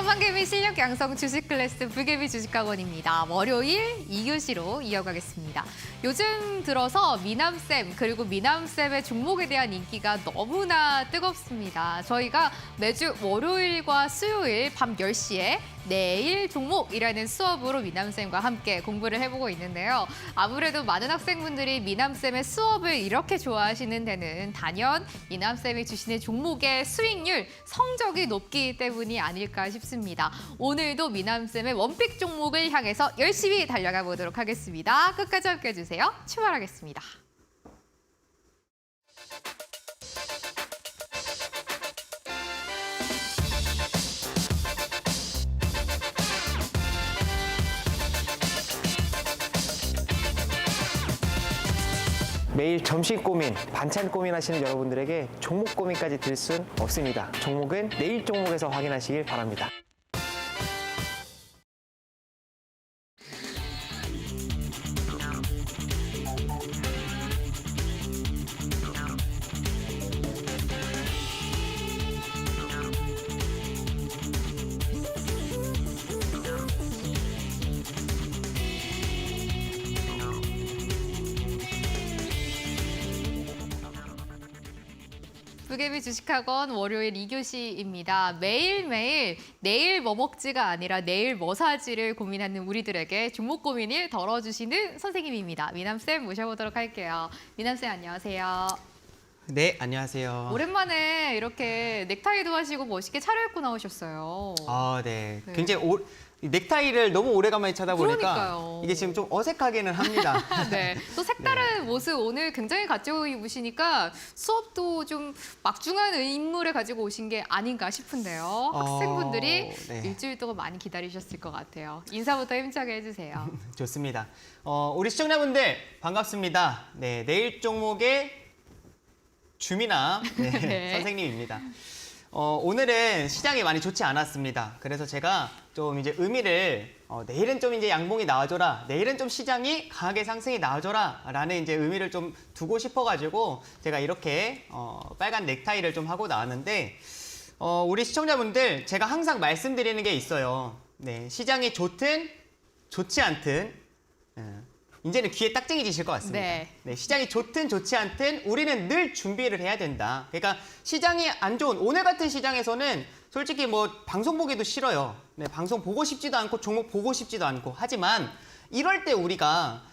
한개미 실력 양성 주식 클래스 불개미 주식학원입니다. 월요일 2교시로 이어가겠습니다. 요즘 들어서 미남쌤 그리고 미남쌤의 종목에 대한 인기가 너무나 뜨겁습니다. 저희가 매주 월요일과 수요일 밤 10시에 내일 종목이라는 수업으로 미남쌤과 함께 공부를 해보고 있는데요. 아무래도 많은 학생분들이 미남쌤의 수업을 이렇게 좋아하시는 데는 단연 미남쌤이 주시는 종목의 수익률, 성적이 높기 때문이 아닐까 싶습니다. 오늘도 미남쌤의 원픽 종목을 향해서 열심히 달려가 보도록 하겠습니다. 끝까지 함께 해주세요. 출발하겠습니다. 매일 점심 고민, 반찬 고민하시는 여러분들에게 종목 고민까지 들 순 없습니다. 종목은 내일 종목에서 확인하시길 바랍니다. 불개미 주식학원 월요일 2교시입니다. 매일매일 내일 뭐 먹지가 아니라 내일 뭐 사지를 고민하는 우리들에게 종목 고민을 덜어주시는 선생님입니다. 미남쌤 모셔보도록 할게요. 미남쌤 안녕하세요. 네, 안녕하세요. 오랜만에 이렇게 넥타이도 하시고 멋있게 차려입고 나오셨어요. 네. 네. 굉장히 넥타이를 너무 오래간만에 찾아보니까 그러니까요. 이게 지금 좀 어색하기는 합니다. 네, 또 색다른 모습 오늘 굉장히 가지고 입으시니까 수업도 좀 막중한 인물을 가지고 오신 게 아닌가 싶은데요. 학생분들이 네. 일주일 동안 많이 기다리셨을 것 같아요. 인사부터 힘차게 해주세요. 좋습니다. 우리 시청자분들 반갑습니다. 네, 내일 종목의 주미남 네. 선생님입니다. 오늘은 시장이 많이 좋지 않았습니다. 그래서 제가 좀 이제 의미를 내일은 좀 이제 양봉이 나와줘라, 내일은 좀 시장이 강하게 상승이 나와줘라라는 이제 의미를 좀 두고 싶어가지고 제가 이렇게 빨간 넥타이를 좀 하고 나왔는데 우리 시청자분들 제가 항상 말씀드리는 게 있어요. 네, 시장이 좋든 좋지 않든. 이제는 귀에 딱쟁이 지실 것 같습니다. 네, 시장이 좋든 좋지 않든 우리는 늘 준비를 해야 된다. 그러니까 시장이 안 좋은 오늘 같은 시장에서는 솔직히 뭐 방송 보기도 싫어요. 네, 방송 보고 싶지도 않고 종목 보고 싶지도 않고 하지만 이럴 때 우리가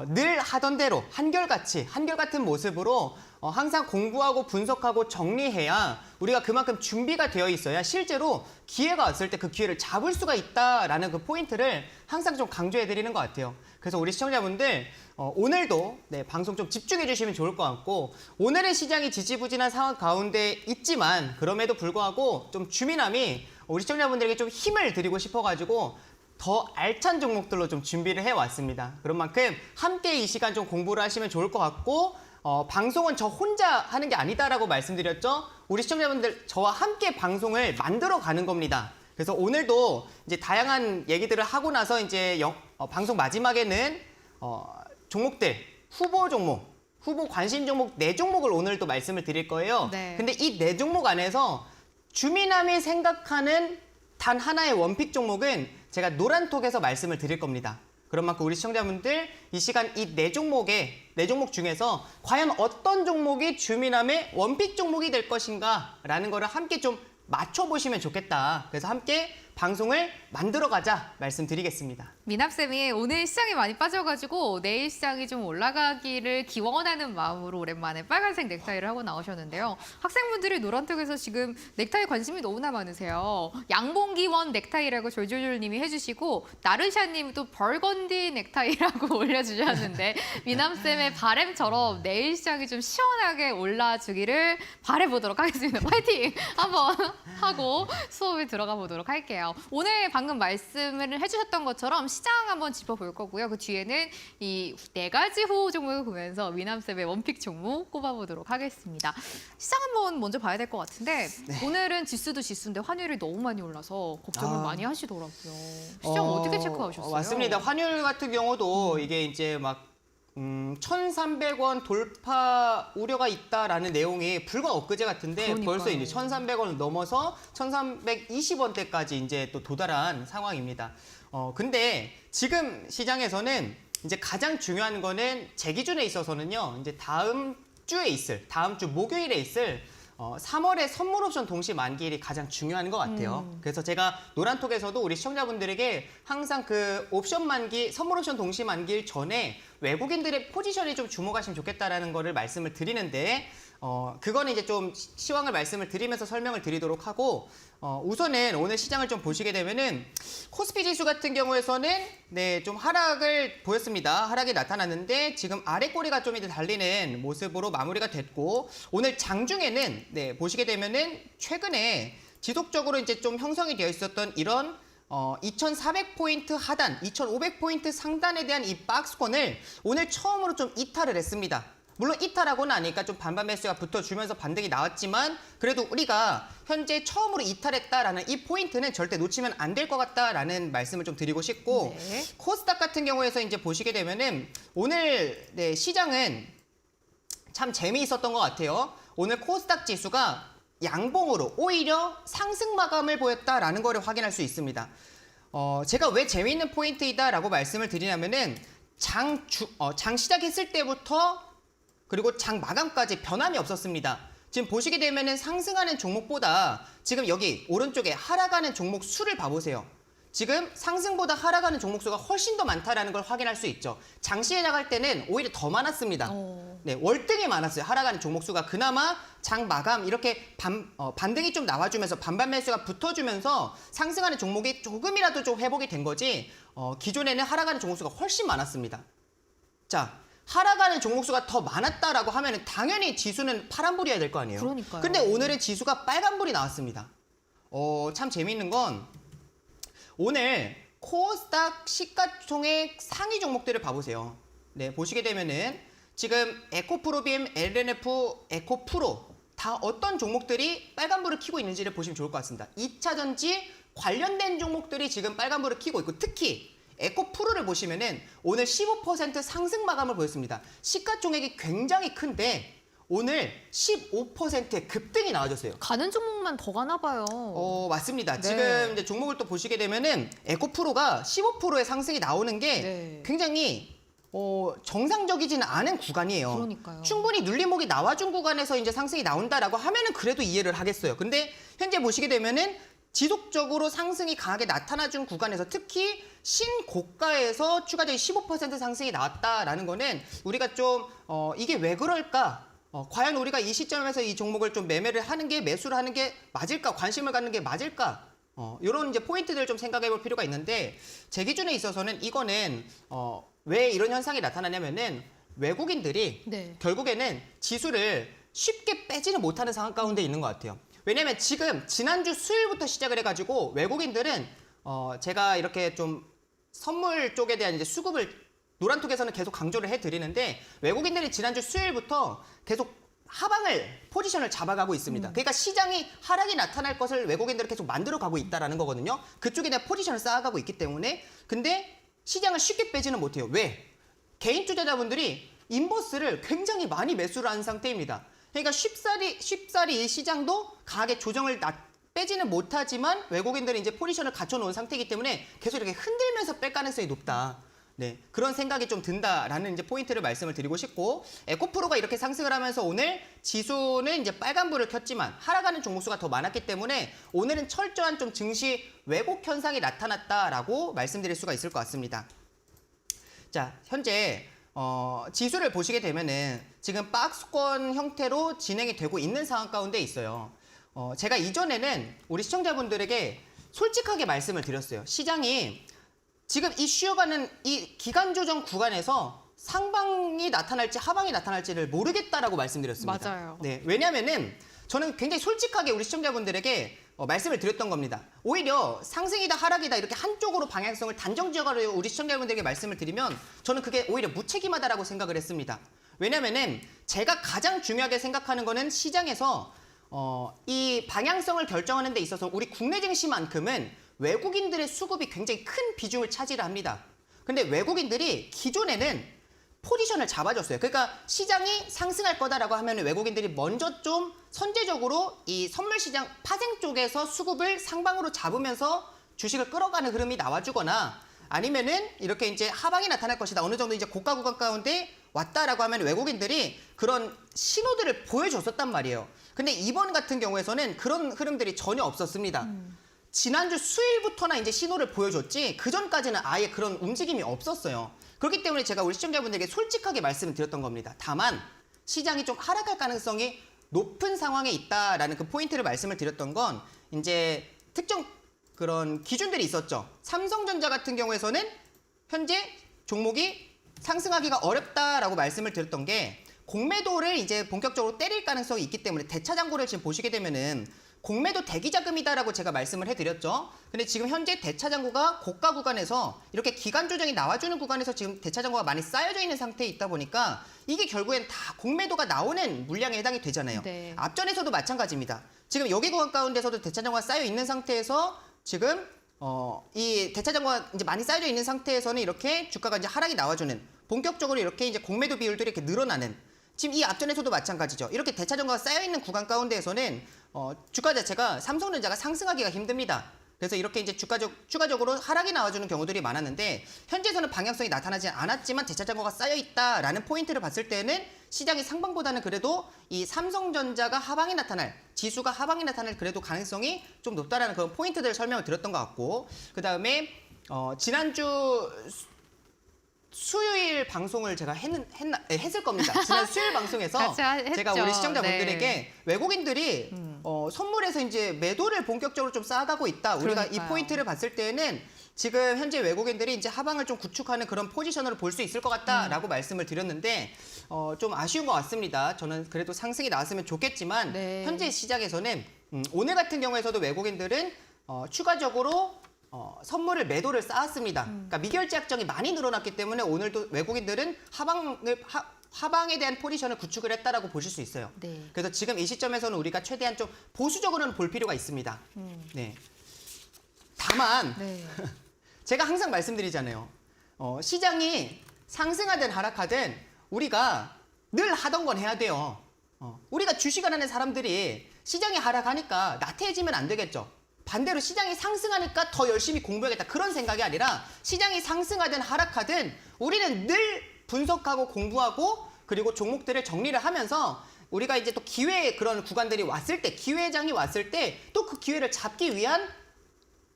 늘 하던 대로 한결같은 모습으로 항상 공부하고 분석하고 정리해야 우리가 그만큼 준비가 되어 있어야 실제로 기회가 왔을 때 그 기회를 잡을 수가 있다라는 그 포인트를 항상 좀 강조해 드리는 것 같아요. 그래서 우리 시청자분들 오늘도 네, 방송 좀 집중해 주시면 좋을 것 같고 오늘의 시장이 지지부진한 상황 가운데 있지만 그럼에도 불구하고 좀 주미남이 우리 시청자분들에게 좀 힘을 드리고 싶어가지고 더 알찬 종목들로 좀 준비를 해왔습니다. 그런 만큼 함께 이 시간 좀 공부를 하시면 좋을 것 같고 방송은 저 혼자 하는 게 아니다라고 말씀드렸죠. 우리 시청자분들 저와 함께 방송을 만들어 가는 겁니다. 그래서 오늘도 이제 다양한 얘기들을 하고 나서 이제 방송 마지막에는 종목들, 후보 종목, 후보 관심 종목 4종목을 오늘도 말씀을 드릴 거예요. 네. 근데 이 4종목 안에서 주미남이 생각하는 단 하나의 원픽 종목은 제가 노란톡에서 말씀을 드릴 겁니다. 그런 만큼 우리 시청자분들 이 시간 이 4종목 중에서 과연 어떤 종목이 주미남의 원픽 종목이 될 것인가 라는 거를 함께 좀 맞춰보시면 좋겠다. 그래서 함께 방송을 만들어가자 말씀드리겠습니다. 미남쌤이 오늘 시장이 많이 빠져가지고 내일 시장이 좀 올라가기를 기원하는 마음으로 오랜만에 빨간색 넥타이를 하고 나오셨는데요. 학생분들이 노란톡에서 지금 넥타이 관심이 너무나 많으세요. 양봉기원 넥타이라고 졸졸졸님이 해주시고 나르샤님 또 벌건디 넥타이라고 올려주셨는데 미남쌤의 바램처럼 내일 시장이 좀 시원하게 올라주기를 바라보도록 하겠습니다. 파이팅! 한번 하고 수업에 들어가 보도록 할게요. 오늘 방금 말씀을 해주셨던 것처럼 시장 한번 짚어볼 거고요. 그 뒤에는 이 4가지 후보 종목을 보면서 미남쌤의 원픽 종목 꼽아보도록 하겠습니다. 시장 한번 먼저 봐야 될 것 같은데 오늘은 지수도 지수인데 환율이 너무 많이 올라서 걱정을 많이 하시더라고요. 시장 어떻게 체크하셨어요? 맞습니다. 환율 같은 경우도 이게 이제 막 1,300원 돌파 우려가 있다라는 내용이 불과 엊그제 같은데 그러니까요. 벌써 이제 1,300원을 넘어서 1,320원대까지 이제 또 도달한 상황입니다. 근데 지금 시장에서는 이제 가장 중요한 거는 제 기준에 있어서는요. 이제 다음 주 목요일에 있을 3월의 선물 옵션 동시 만기일이 가장 중요한 것 같아요. 그래서 제가 노란톡에서도 우리 시청자분들에게 항상 그 옵션 만기, 선물 옵션 동시 만기일 전에 외국인들의 포지션이 좀 주목하시면 좋겠다라는 거를 말씀을 드리는데, 그거는 이제 좀 시황을 말씀을 드리면서 설명을 드리도록 하고, 우선은 오늘 시장을 좀 보시게 되면은 코스피 지수 같은 경우에서는 네, 좀 하락을 보였습니다. 하락이 나타났는데 지금 아래 꼬리가 좀 이제 달리는 모습으로 마무리가 됐고, 오늘 장중에는 네, 보시게 되면은 최근에 지속적으로 이제 좀 형성이 되어 있었던 이런 2,400포인트 하단, 2,500포인트 상단에 대한 이 박스권을 오늘 처음으로 좀 이탈을 했습니다. 물론 이탈하고 나니까 좀 반반 매수가 붙어주면서 반등이 나왔지만 그래도 우리가 현재 처음으로 이탈했다라는 이 포인트는 절대 놓치면 안 될 것 같다라는 말씀을 좀 드리고 싶고, 네. 코스닥 같은 경우에서 이제 보시게 되면은 오늘 네, 시장은 참 재미있었던 것 같아요. 오늘 코스닥 지수가 양봉으로 오히려 상승 마감을 보였다라는 거를 확인할 수 있습니다. 제가 왜 재미있는 포인트이다라고 말씀을 드리냐면은 장 시작했을 때부터 그리고 장 마감까지 변함이 없었습니다. 지금 보시게 되면은 상승하는 종목보다 지금 여기 오른쪽에 하락하는 종목 수를 봐보세요. 지금 상승보다 하락하는 종목 수가 훨씬 더 많다라는 걸 확인할 수 있죠. 장시에 나갈 때는 오히려 더 많았습니다. 네, 월등히 많았어요. 하락하는 종목 수가 그나마 장 마감 이렇게 반등이 좀 나와주면서 반반 매수가 붙어주면서 상승하는 종목이 조금이라도 좀 회복이 된 거지. 기존에는 하락하는 종목 수가 훨씬 많았습니다. 자. 하락하는 종목 수가 더 많았다라고 하면 당연히 지수는 파란불이어야 될 거 아니에요. 그러니까요. 근데 오늘은 지수가 빨간불이 나왔습니다. 참 재미있는 건 오늘 코스닥 시가총액 상위 종목들을 봐보세요. 네, 보시게 되면은 지금 에코프로빔, LNF, 에코프로 다 어떤 종목들이 빨간불을 켜고 있는지를 보시면 좋을 것 같습니다. 2차 전지 관련된 종목들이 지금 빨간불을 켜고 있고 특히 에코프로를 보시면은 오늘 15% 상승 마감을 보였습니다. 시가총액이 굉장히 큰데 오늘 15%의 급등이 나와줬어요. 가는 종목만 더 가나 봐요. 맞습니다. 네. 지금 이제 종목을 또 보시게 되면은 에코프로가 15%의 상승이 나오는 게 네. 굉장히 정상적이지는 않은 구간이에요. 그러니까요. 충분히 눌림목이 나와준 구간에서 이제 상승이 나온다라고 하면은 그래도 이해를 하겠어요. 근데 현재 보시게 되면은 지속적으로 상승이 강하게 나타나준 구간에서 특히 신고가에서 추가적인 15% 상승이 나왔다라는 거는 우리가 좀 이게 왜 그럴까? 과연 우리가 이 시점에서 이 종목을 좀 매매를 하는 게 매수를 하는 게 맞을까? 관심을 갖는 게 맞을까? 이런 이제 포인트들을 좀 생각해 볼 필요가 있는데 제 기준에 있어서는 이거는 왜 이런 현상이 나타나냐면은 외국인들이 네. 결국에는 지수를 쉽게 빼지는 못하는 상황 가운데 있는 것 같아요. 왜냐면 지금 지난주 수요일부터 시작을 해가지고 외국인들은 제가 이렇게 좀 선물 쪽에 대한 이제 수급을 노란톡에서는 계속 강조를 해드리는데 외국인들이 지난주 수요일부터 계속 하방을 포지션을 잡아가고 있습니다. 그러니까 시장이 하락이 나타날 것을 외국인들이 계속 만들어가고 있다라는 거거든요. 그쪽에 대한 포지션을 쌓아가고 있기 때문에 근데 시장을 쉽게 빼지는 못해요. 왜? 개인 투자자분들이 인버스를 굉장히 많이 매수를 한 상태입니다. 그러니까 쉽사리 이 시장도 강하게 조정을 빼지는 못하지만 외국인들이 이제 포지션을 갖춰놓은 상태이기 때문에 계속 이렇게 흔들면서 뺄 가능성이 높다. 네, 그런 생각이 좀 든다라는 이제 포인트를 말씀을 드리고 싶고 에코프로가 이렇게 상승을 하면서 오늘 지수는 이제 빨간불을 켰지만 하락하는 종목수가 더 많았기 때문에 오늘은 철저한 좀 증시 왜곡 현상이 나타났다라고 말씀드릴 수가 있을 것 같습니다. 자, 현재 지수를 보시게 되면은 지금 박스권 형태로 진행이 되고 있는 상황 가운데 있어요. 제가 이전에는 우리 시청자분들에게 솔직하게 말씀을 드렸어요. 시장이 지금 이 쉬어가는 이 기간 조정 구간에서 상방이 나타날지 하방이 나타날지를 모르겠다라고 말씀드렸습니다. 맞아요. 네, 왜냐면은 저는 굉장히 솔직하게 우리 시청자분들에게 말씀을 드렸던 겁니다. 오히려 상승이다 하락이다 이렇게 한쪽으로 방향성을 단정 지어가지고 우리 시청자분들에게 말씀을 드리면 저는 그게 오히려 무책임하다라고 생각을 했습니다. 왜냐면은 제가 가장 중요하게 생각하는 거는 시장에서 이 방향성을 결정하는 데 있어서 우리 국내 증시만큼은 외국인들의 수급이 굉장히 큰 비중을 차지를 합니다. 근데 외국인들이 기존에는 포지션을 잡아줬어요. 그러니까 시장이 상승할 거다라고 하면 외국인들이 먼저 좀 선제적으로 이 선물 시장 파생 쪽에서 수급을 상방으로 잡으면서 주식을 끌어가는 흐름이 나와주거나 아니면은 이렇게 이제 하방이 나타날 것이다. 어느 정도 이제 고가 구간 가운데 왔다라고 하면 외국인들이 그런 신호들을 보여줬었단 말이에요. 근데 이번 같은 경우에서는 그런 흐름들이 전혀 없었습니다. 지난주 수요일부터나 이제 신호를 보여줬지 그 전까지는 아예 그런 움직임이 없었어요. 그렇기 때문에 제가 우리 시청자분들에게 솔직하게 말씀을 드렸던 겁니다. 다만 시장이 좀 하락할 가능성이 높은 상황에 있다라는 그 포인트를 말씀을 드렸던 건 이제 특정 그런 기준들이 있었죠. 삼성전자 같은 경우에서는 현재 종목이 상승하기가 어렵다라고 말씀을 드렸던 게 공매도를 이제 본격적으로 때릴 가능성이 있기 때문에 대차장고를 지금 보시게 되면은 공매도 대기자금이다라고 제가 말씀을 해드렸죠. 근데 지금 현재 대차장고가 고가 구간에서 이렇게 기간 조정이 나와주는 구간에서 지금 대차장고가 많이 쌓여져 있는 상태에 있다 보니까 이게 결국엔 다 공매도가 나오는 물량에 해당이 되잖아요. 네. 앞전에서도 마찬가지입니다. 지금 여기 구간 가운데서도 대차장고가 쌓여 있는 상태에서 지금 이 대차장고가 이제 많이 쌓여져 있는 상태에서는 이렇게 주가가 이제 하락이 나와주는 본격적으로 이렇게 이제 공매도 비율들이 이렇게 늘어나는 지금 이 앞전에서도 마찬가지죠. 이렇게 대차장고가 쌓여 있는 구간 가운데에서는 주가 자체가 삼성전자가 상승하기가 힘듭니다. 그래서 이렇게 이제 추가적으로 하락이 나와주는 경우들이 많았는데 현재에서는 방향성이 나타나지 않았지만 대차장고가 쌓여 있다라는 포인트를 봤을 때는 시장이 상방보다는 그래도 이 삼성전자가 하방이 나타날 지수가 하방이 나타날 그래도 가능성이 좀 높다라는 그런 포인트들을 설명을 드렸던 것 같고 그 다음에 지난주 수요일 방송을 제가 했을 겁니다. 지난 수요일 방송에서 같이 했죠. 제가 우리 시청자분들에게 네. 외국인들이 선물에서 이제 매도를 본격적으로 좀 쌓아가고 있다. 우리가 이 그러니까요. 포인트를 봤을 때는 지금 현재 외국인들이 이제 하방을 좀 구축하는 그런 포지션으로 볼 수 있을 것 같다라고 말씀을 드렸는데 좀 아쉬운 것 같습니다. 저는 그래도 상승이 나왔으면 좋겠지만 네. 현재 시장에서는 오늘 같은 경우에서도 외국인들은 추가적으로 선물을 매도를 쌓았습니다. 그러니까 미결제 약정이 많이 늘어났기 때문에 오늘도 외국인들은 하방에 대한 포지션을 구축을 했다라고 보실 수 있어요. 네. 그래서 지금 이 시점에서는 우리가 최대한 좀 보수적으로는 볼 필요가 있습니다. 네. 다만 네. 제가 항상 말씀드리잖아요. 시장이 상승하든 하락하든 우리가 늘 하던 건 해야 돼요. 우리가 주식을 하는 사람들이 시장이 하락하니까 나태해지면 안 되겠죠. 반대로 시장이 상승하니까 더 열심히 공부해야겠다. 그런 생각이 아니라 시장이 상승하든 하락하든 우리는 늘 분석하고 공부하고 그리고 종목들을 정리를 하면서 우리가 이제 또 기회의 그런 구간들이 왔을 때 기회장이 왔을 때 또 그 기회를 잡기 위한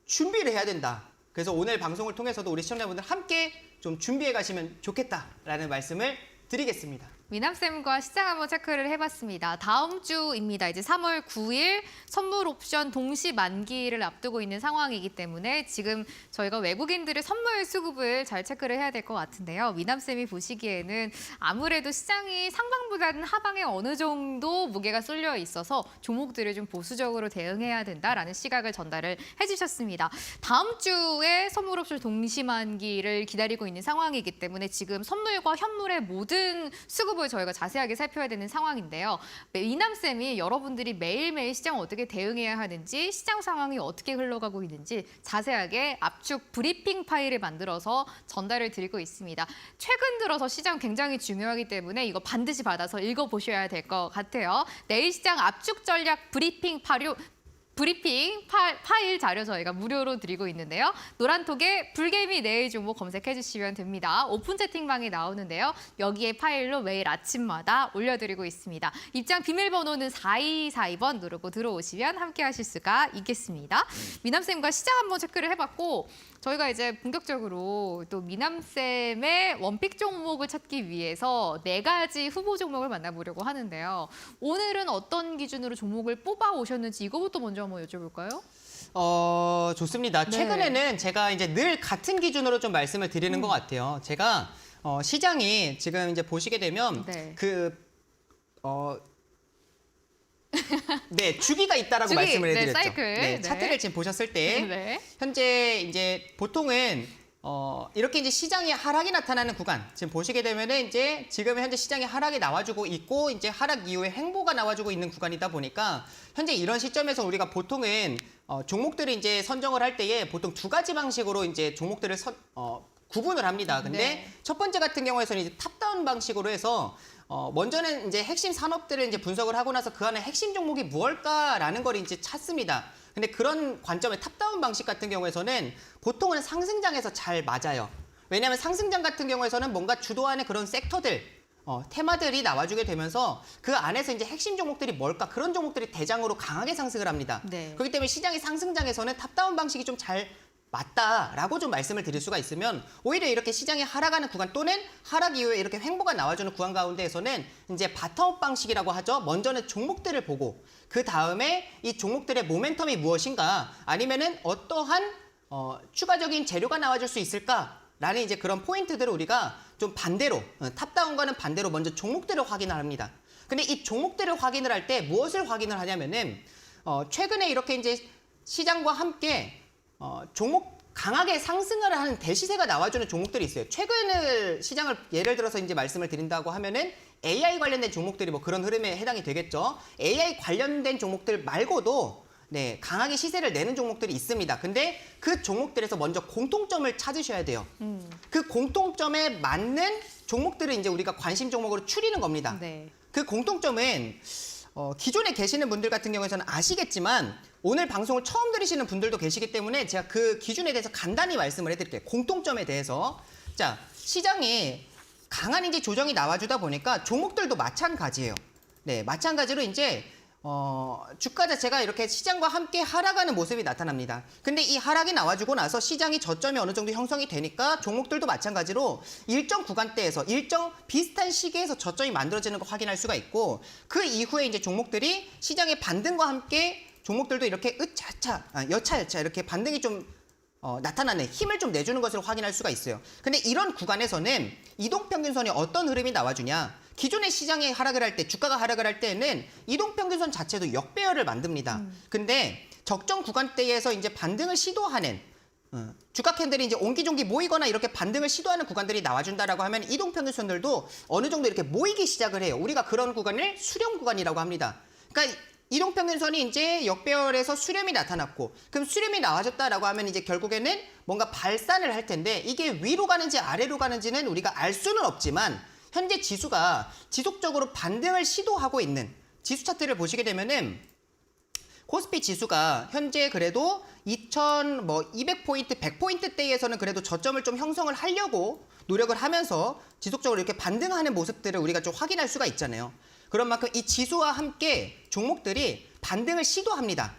준비를 해야 된다. 그래서 오늘 방송을 통해서도 우리 시청자분들 함께 좀 준비해 가시면 좋겠다라는 말씀을 드리겠습니다. 미남쌤과 시장 한번 체크를 해봤습니다. 다음 주입니다. 이제 3월 9일 선물 옵션 동시 만기를 앞두고 있는 상황이기 때문에 지금 저희가 외국인들의 선물 수급을 잘 체크를 해야 될 것 같은데요. 미남쌤이 보시기에는 아무래도 시장이 상방보다는 하방에 어느 정도 무게가 쏠려 있어서 종목들을 좀 보수적으로 대응해야 된다라는 시각을 전달을 해주셨습니다. 다음 주에 선물 옵션 동시 만기를 기다리고 있는 상황이기 때문에 지금 선물과 현물의 모든 수급을 저희가 자세하게 살펴야 되는 상황인데요. 이남쌤이 여러분들이 매일매일 시장 어떻게 대응해야 하는지 시장 상황이 어떻게 흘러가고 있는지 자세하게 압축 브리핑 파일을 만들어서 전달을 드리고 있습니다. 최근 들어서 시장 굉장히 중요하기 때문에 이거 반드시 받아서 읽어보셔야 될 것 같아요. 내일 시장 압축 전략 브리핑 파일 자료 저희가 무료로 드리고 있는데요. 노란톡에 불개미 내일 종목 검색해 주시면 됩니다. 오픈 채팅방이 나오는데요. 여기에 파일로 매일 아침마다 올려드리고 있습니다. 입장 비밀번호는 4242번 누르고 들어오시면 함께 하실 수가 있겠습니다. 미남쌤과 시장 한번 체크를 해봤고 저희가 이제 본격적으로 또 미남쌤의 원픽 종목을 찾기 위해서 4가지 후보 종목을 만나보려고 하는데요. 오늘은 어떤 기준으로 종목을 뽑아 오셨는지 이거부터 먼저 한번 여쭤볼까요? 좋습니다. 네. 최근에는 제가 이제 늘 같은 기준으로 좀 말씀을 드리는 것 같아요. 제가 시장이 지금 이제 보시게 되면 네. 네, 주기가 있다라고 주기, 말씀을 네, 해드렸죠. 사이클. 네. 차트를 지금 보셨을 때 네. 현재 이제 보통은 이렇게 이제 시장이 하락이 나타나는 구간 지금 보시게 되면은 이제 지금 현재 시장이 하락이 나와주고 있고 이제 하락 이후에 횡보가 나와주고 있는 구간이다 보니까 현재 이런 시점에서 우리가 보통은 종목들을 이제 선정을 할 때에 보통 2가지 방식으로 이제 종목들을 구분을 합니다. 근데 네. 첫 번째 같은 경우에서는 이제 탑다운 방식으로 해서 먼저는 이제 핵심 산업들을 이제 분석을 하고 나서 그 안에 핵심 종목이 무엇일까라는 걸 이제 찾습니다. 근데 그런 관점의 탑다운 방식 같은 경우에서는 보통은 상승장에서 잘 맞아요. 왜냐하면 상승장 같은 경우에서는 뭔가 주도하는 그런 섹터들, 테마들이 나와주게 되면서 그 안에서 이제 핵심 종목들이 뭘까 그런 종목들이 대장으로 강하게 상승을 합니다. 네. 그렇기 때문에 시장의 상승장에서는 탑다운 방식이 좀 잘 맞다라고 좀 말씀을 드릴 수가 있으면 오히려 이렇게 시장이 하락하는 구간 또는 하락 이후에 이렇게 횡보가 나와주는 구간 가운데에서는 이제 바텀업 방식이라고 하죠. 먼저는 종목들을 보고 그 다음에 이 종목들의 모멘텀이 무엇인가 아니면은 어떠한 추가적인 재료가 나와줄 수 있을까라는 이제 그런 포인트들을 우리가 좀 반대로 탑다운과는 반대로 먼저 종목들을 확인을 합니다. 근데 이 종목들을 확인을 할 때 무엇을 확인을 하냐면은 최근에 이렇게 이제 시장과 함께 종목 강하게 상승을 하는 대시세가 나와주는 종목들이 있어요. 최근을 시장을 예를 들어서 이제 말씀을 드린다고 하면은 AI 관련된 종목들이 뭐 그런 흐름에 해당이 되겠죠. AI 관련된 종목들 말고도 네, 강하게 시세를 내는 종목들이 있습니다. 근데 그 종목들에서 먼저 공통점을 찾으셔야 돼요. 그 공통점에 맞는 종목들을 이제 우리가 관심 종목으로 추리는 겁니다. 네. 그 공통점은 기존에 계시는 분들 같은 경우에는 아시겠지만 오늘 방송을 처음 들으시는 분들도 계시기 때문에 제가 그 기준에 대해서 간단히 말씀을 해드릴게요. 공통점에 대해서. 자, 시장에 강한 이제 조정이 나와주다 보니까 종목들도 마찬가지예요. 네, 마찬가지로 이제 주가 자체가 이렇게 시장과 함께 하락하는 모습이 나타납니다. 근데 이 하락이 나와주고 나서 시장이 저점이 어느 정도 형성이 되니까 종목들도 마찬가지로 일정 구간대에서 일정 비슷한 시기에서 저점이 만들어지는 걸 확인할 수가 있고 그 이후에 이제 종목들이 시장의 반등과 함께 종목들도 이렇게 여차여차 이렇게 반등이 좀 나타나는 힘을 좀 내주는 것을 확인할 수가 있어요. 근데 이런 구간에서는 이동평균선이 어떤 흐름이 나와주냐? 기존의 시장이 하락을 할 때, 주가가 하락을 할 때는 이동평균선 자체도 역배열을 만듭니다. 근데 적정 구간대에서 이제 반등을 시도하는 주가 캔들이 이제 옹기종기 모이거나 이렇게 반등을 시도하는 구간들이 나와준다라고 하면 이동평균선들도 어느 정도 이렇게 모이기 시작을 해요. 우리가 그런 구간을 수렴 구간이라고 합니다. 그러니까 이동평균선이 이제 역배열에서 수렴이 나타났고 그럼 수렴이 나와줬다라고 하면 이제 결국에는 뭔가 발산을 할 텐데 이게 위로 가는지 아래로 가는지는 우리가 알 수는 없지만 현재 지수가 지속적으로 반등을 시도하고 있는 지수 차트를 보시게 되면은 코스피 지수가 현재 그래도 200포인트, 100포인트대에서는 그래도 저점을 좀 형성을 하려고 노력을 하면서 지속적으로 이렇게 반등하는 모습들을 우리가 좀 확인할 수가 있잖아요. 그런 만큼 이 지수와 함께 종목들이 반등을 시도합니다.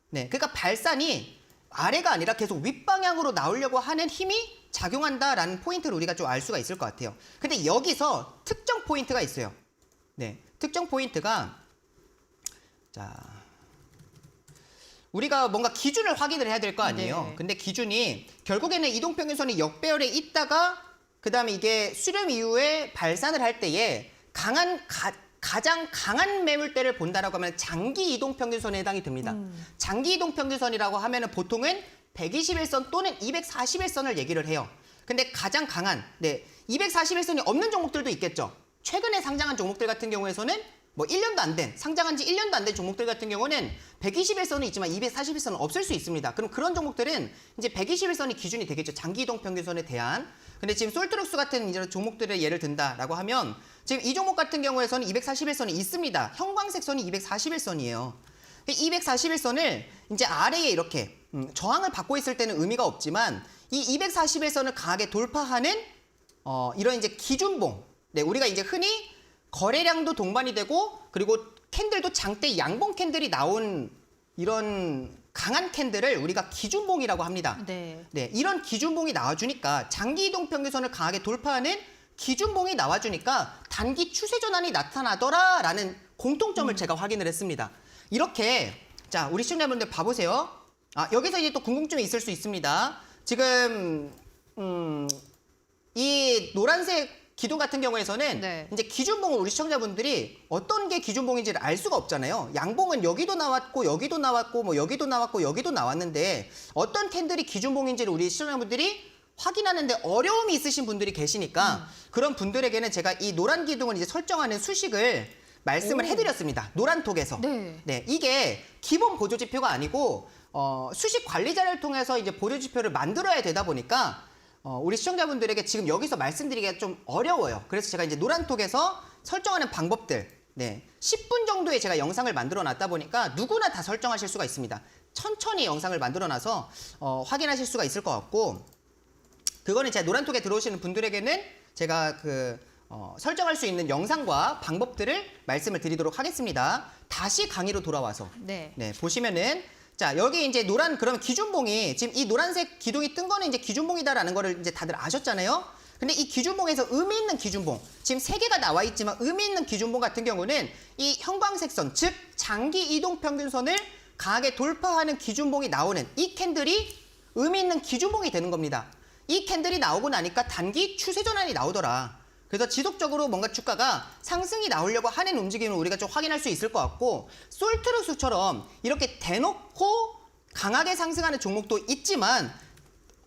네, 그러니까 발산이 아래가 아니라 계속 윗방향으로 나오려고 하는 힘이 작용한다라는 포인트를 우리가 좀 알 수가 있을 것 같아요. 근데 여기서 특정 포인트가 있어요. 네, 특정 포인트가 자 우리가 뭔가 기준을 확인을 해야 될 거 아니에요. 네. 근데 기준이 결국에는 이동평균선이 역배열에 있다가 그다음에 이게 수렴 이후에 발산을 할 때에 가장 강한 매물대를 본다라고 하면 장기 이동평균선에 해당이 됩니다. 장기 이동평균선이라고 하면은 보통은 121선 또는 241선을 얘기를 해요. 근데 가장 강한 241선이 없는 종목들도 있겠죠. 최근에 상장한 종목들 같은 경우에서는 뭐 1년도 안 된, 상장한 지 1년도 안 된 종목들 같은 경우는 121선은 있지만 241선은 없을 수 있습니다. 그럼 그런 종목들은 이제 121선이 기준이 되겠죠. 장기 이동 평균선에 대한. 근데 지금 솔트룩스 같은 이런 종목들의 예를 든다라고 하면 지금 이 종목 같은 경우에서는 241선이 있습니다. 형광색 선이 241선이에요. 241선을 이제 아래에 이렇게 저항을 받고 있을 때는 의미가 없지만 이 241선을 강하게 돌파하는 이런 이제 기준봉. 네, 우리가 이제 흔히 거래량도 동반이 되고 그리고 캔들도 장대 양봉 캔들이 나온 이런 강한 캔들을 우리가 기준봉이라고 합니다. 네. 네, 이런 기준봉이 나와주니까 장기 이동 평균선을 강하게 돌파하는 기준봉이 나와주니까 단기 추세 전환이 나타나더라라는 공통점을 제가 확인을 했습니다. 이렇게 자 우리 시청자분들 봐보세요. 여기서 이제 또 궁금증이 있을 수 있습니다. 지금 이 노란색 기둥 같은 경우에서는 네. 이제 기준봉을 우리 시청자분들이 어떤 게 기준봉인지를 알 수가 없잖아요. 양봉은 여기도 나왔고 여기도 나왔고 뭐 여기도 나왔고 여기도 나왔는데 어떤 캔들이 기준봉인지를 우리 시청자분들이 확인하는데 어려움이 있으신 분들이 계시니까 그런 분들에게는 제가 이 노란 기둥을 이제 설정하는 수식을 말씀을 해드렸습니다. 노란톡에서. 네. 네, 이게 기본 보조 지표가 아니고 수식 관리자를 통해서 이제 보조 지표를 만들어야 되다 보니까 우리 시청자분들에게 지금 여기서 말씀드리기가 좀 어려워요. 그래서 제가 이제 노란톡에서 설정하는 방법들, 10분 정도의 제가 영상을 만들어 놨다 보니까 누구나 다 설정하실 수가 있습니다. 천천히 영상을 만들어 놔서 확인하실 수가 있을 것 같고, 그거는 제가 노란톡에 들어오시는 분들에게는 제가 설정할 수 있는 영상과 방법들을 말씀을 드리도록 하겠습니다. 다시 강의로 돌아와서 네. 보시면은 자, 여기 이제 그러면 기준봉이 지금 이 노란색 기둥이 뜬 거는 이제 기준봉이다라는 거를 이제 다들 아셨잖아요. 근데 이 기준봉에서 의미 있는 기준봉, 지금 3개가 나와 있지만 의미 있는 기준봉 같은 경우는 이 형광색선, 즉 장기 이동 평균선을 강하게 돌파하는 기준봉이 나오는 이 캔들이 의미 있는 기준봉이 되는 겁니다. 이 캔들이 나오고 나니까 단기 추세 전환이 나오더라. 그래서 지속적으로 뭔가 주가가 상승이 나오려고 하는 움직임을 우리가 좀 확인할 수 있을 것 같고, 솔트루스처럼 이렇게 대놓고 강하게 상승하는 종목도 있지만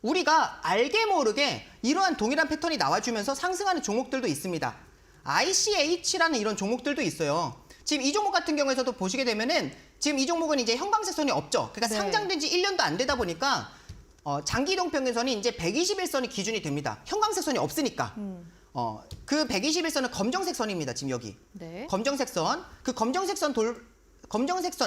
우리가 알게 모르게 이러한 동일한 패턴이 나와주면서 상승하는 종목들도 있습니다. ICH라는 이런 종목들도 있어요. 지금 이 종목 같은 경우에서도 보시게 되면은 지금 이 종목은 이제 형광색선이 없죠. 그러니까 네. 상장된 지 1년도 안 되다 보니까 장기 이동 평균선이 이제 121선이 기준이 됩니다. 형광색선이 없으니까. 그 121선은 검정색 선입니다. 지금 여기. 네. 검정색 선. 그 검정색 선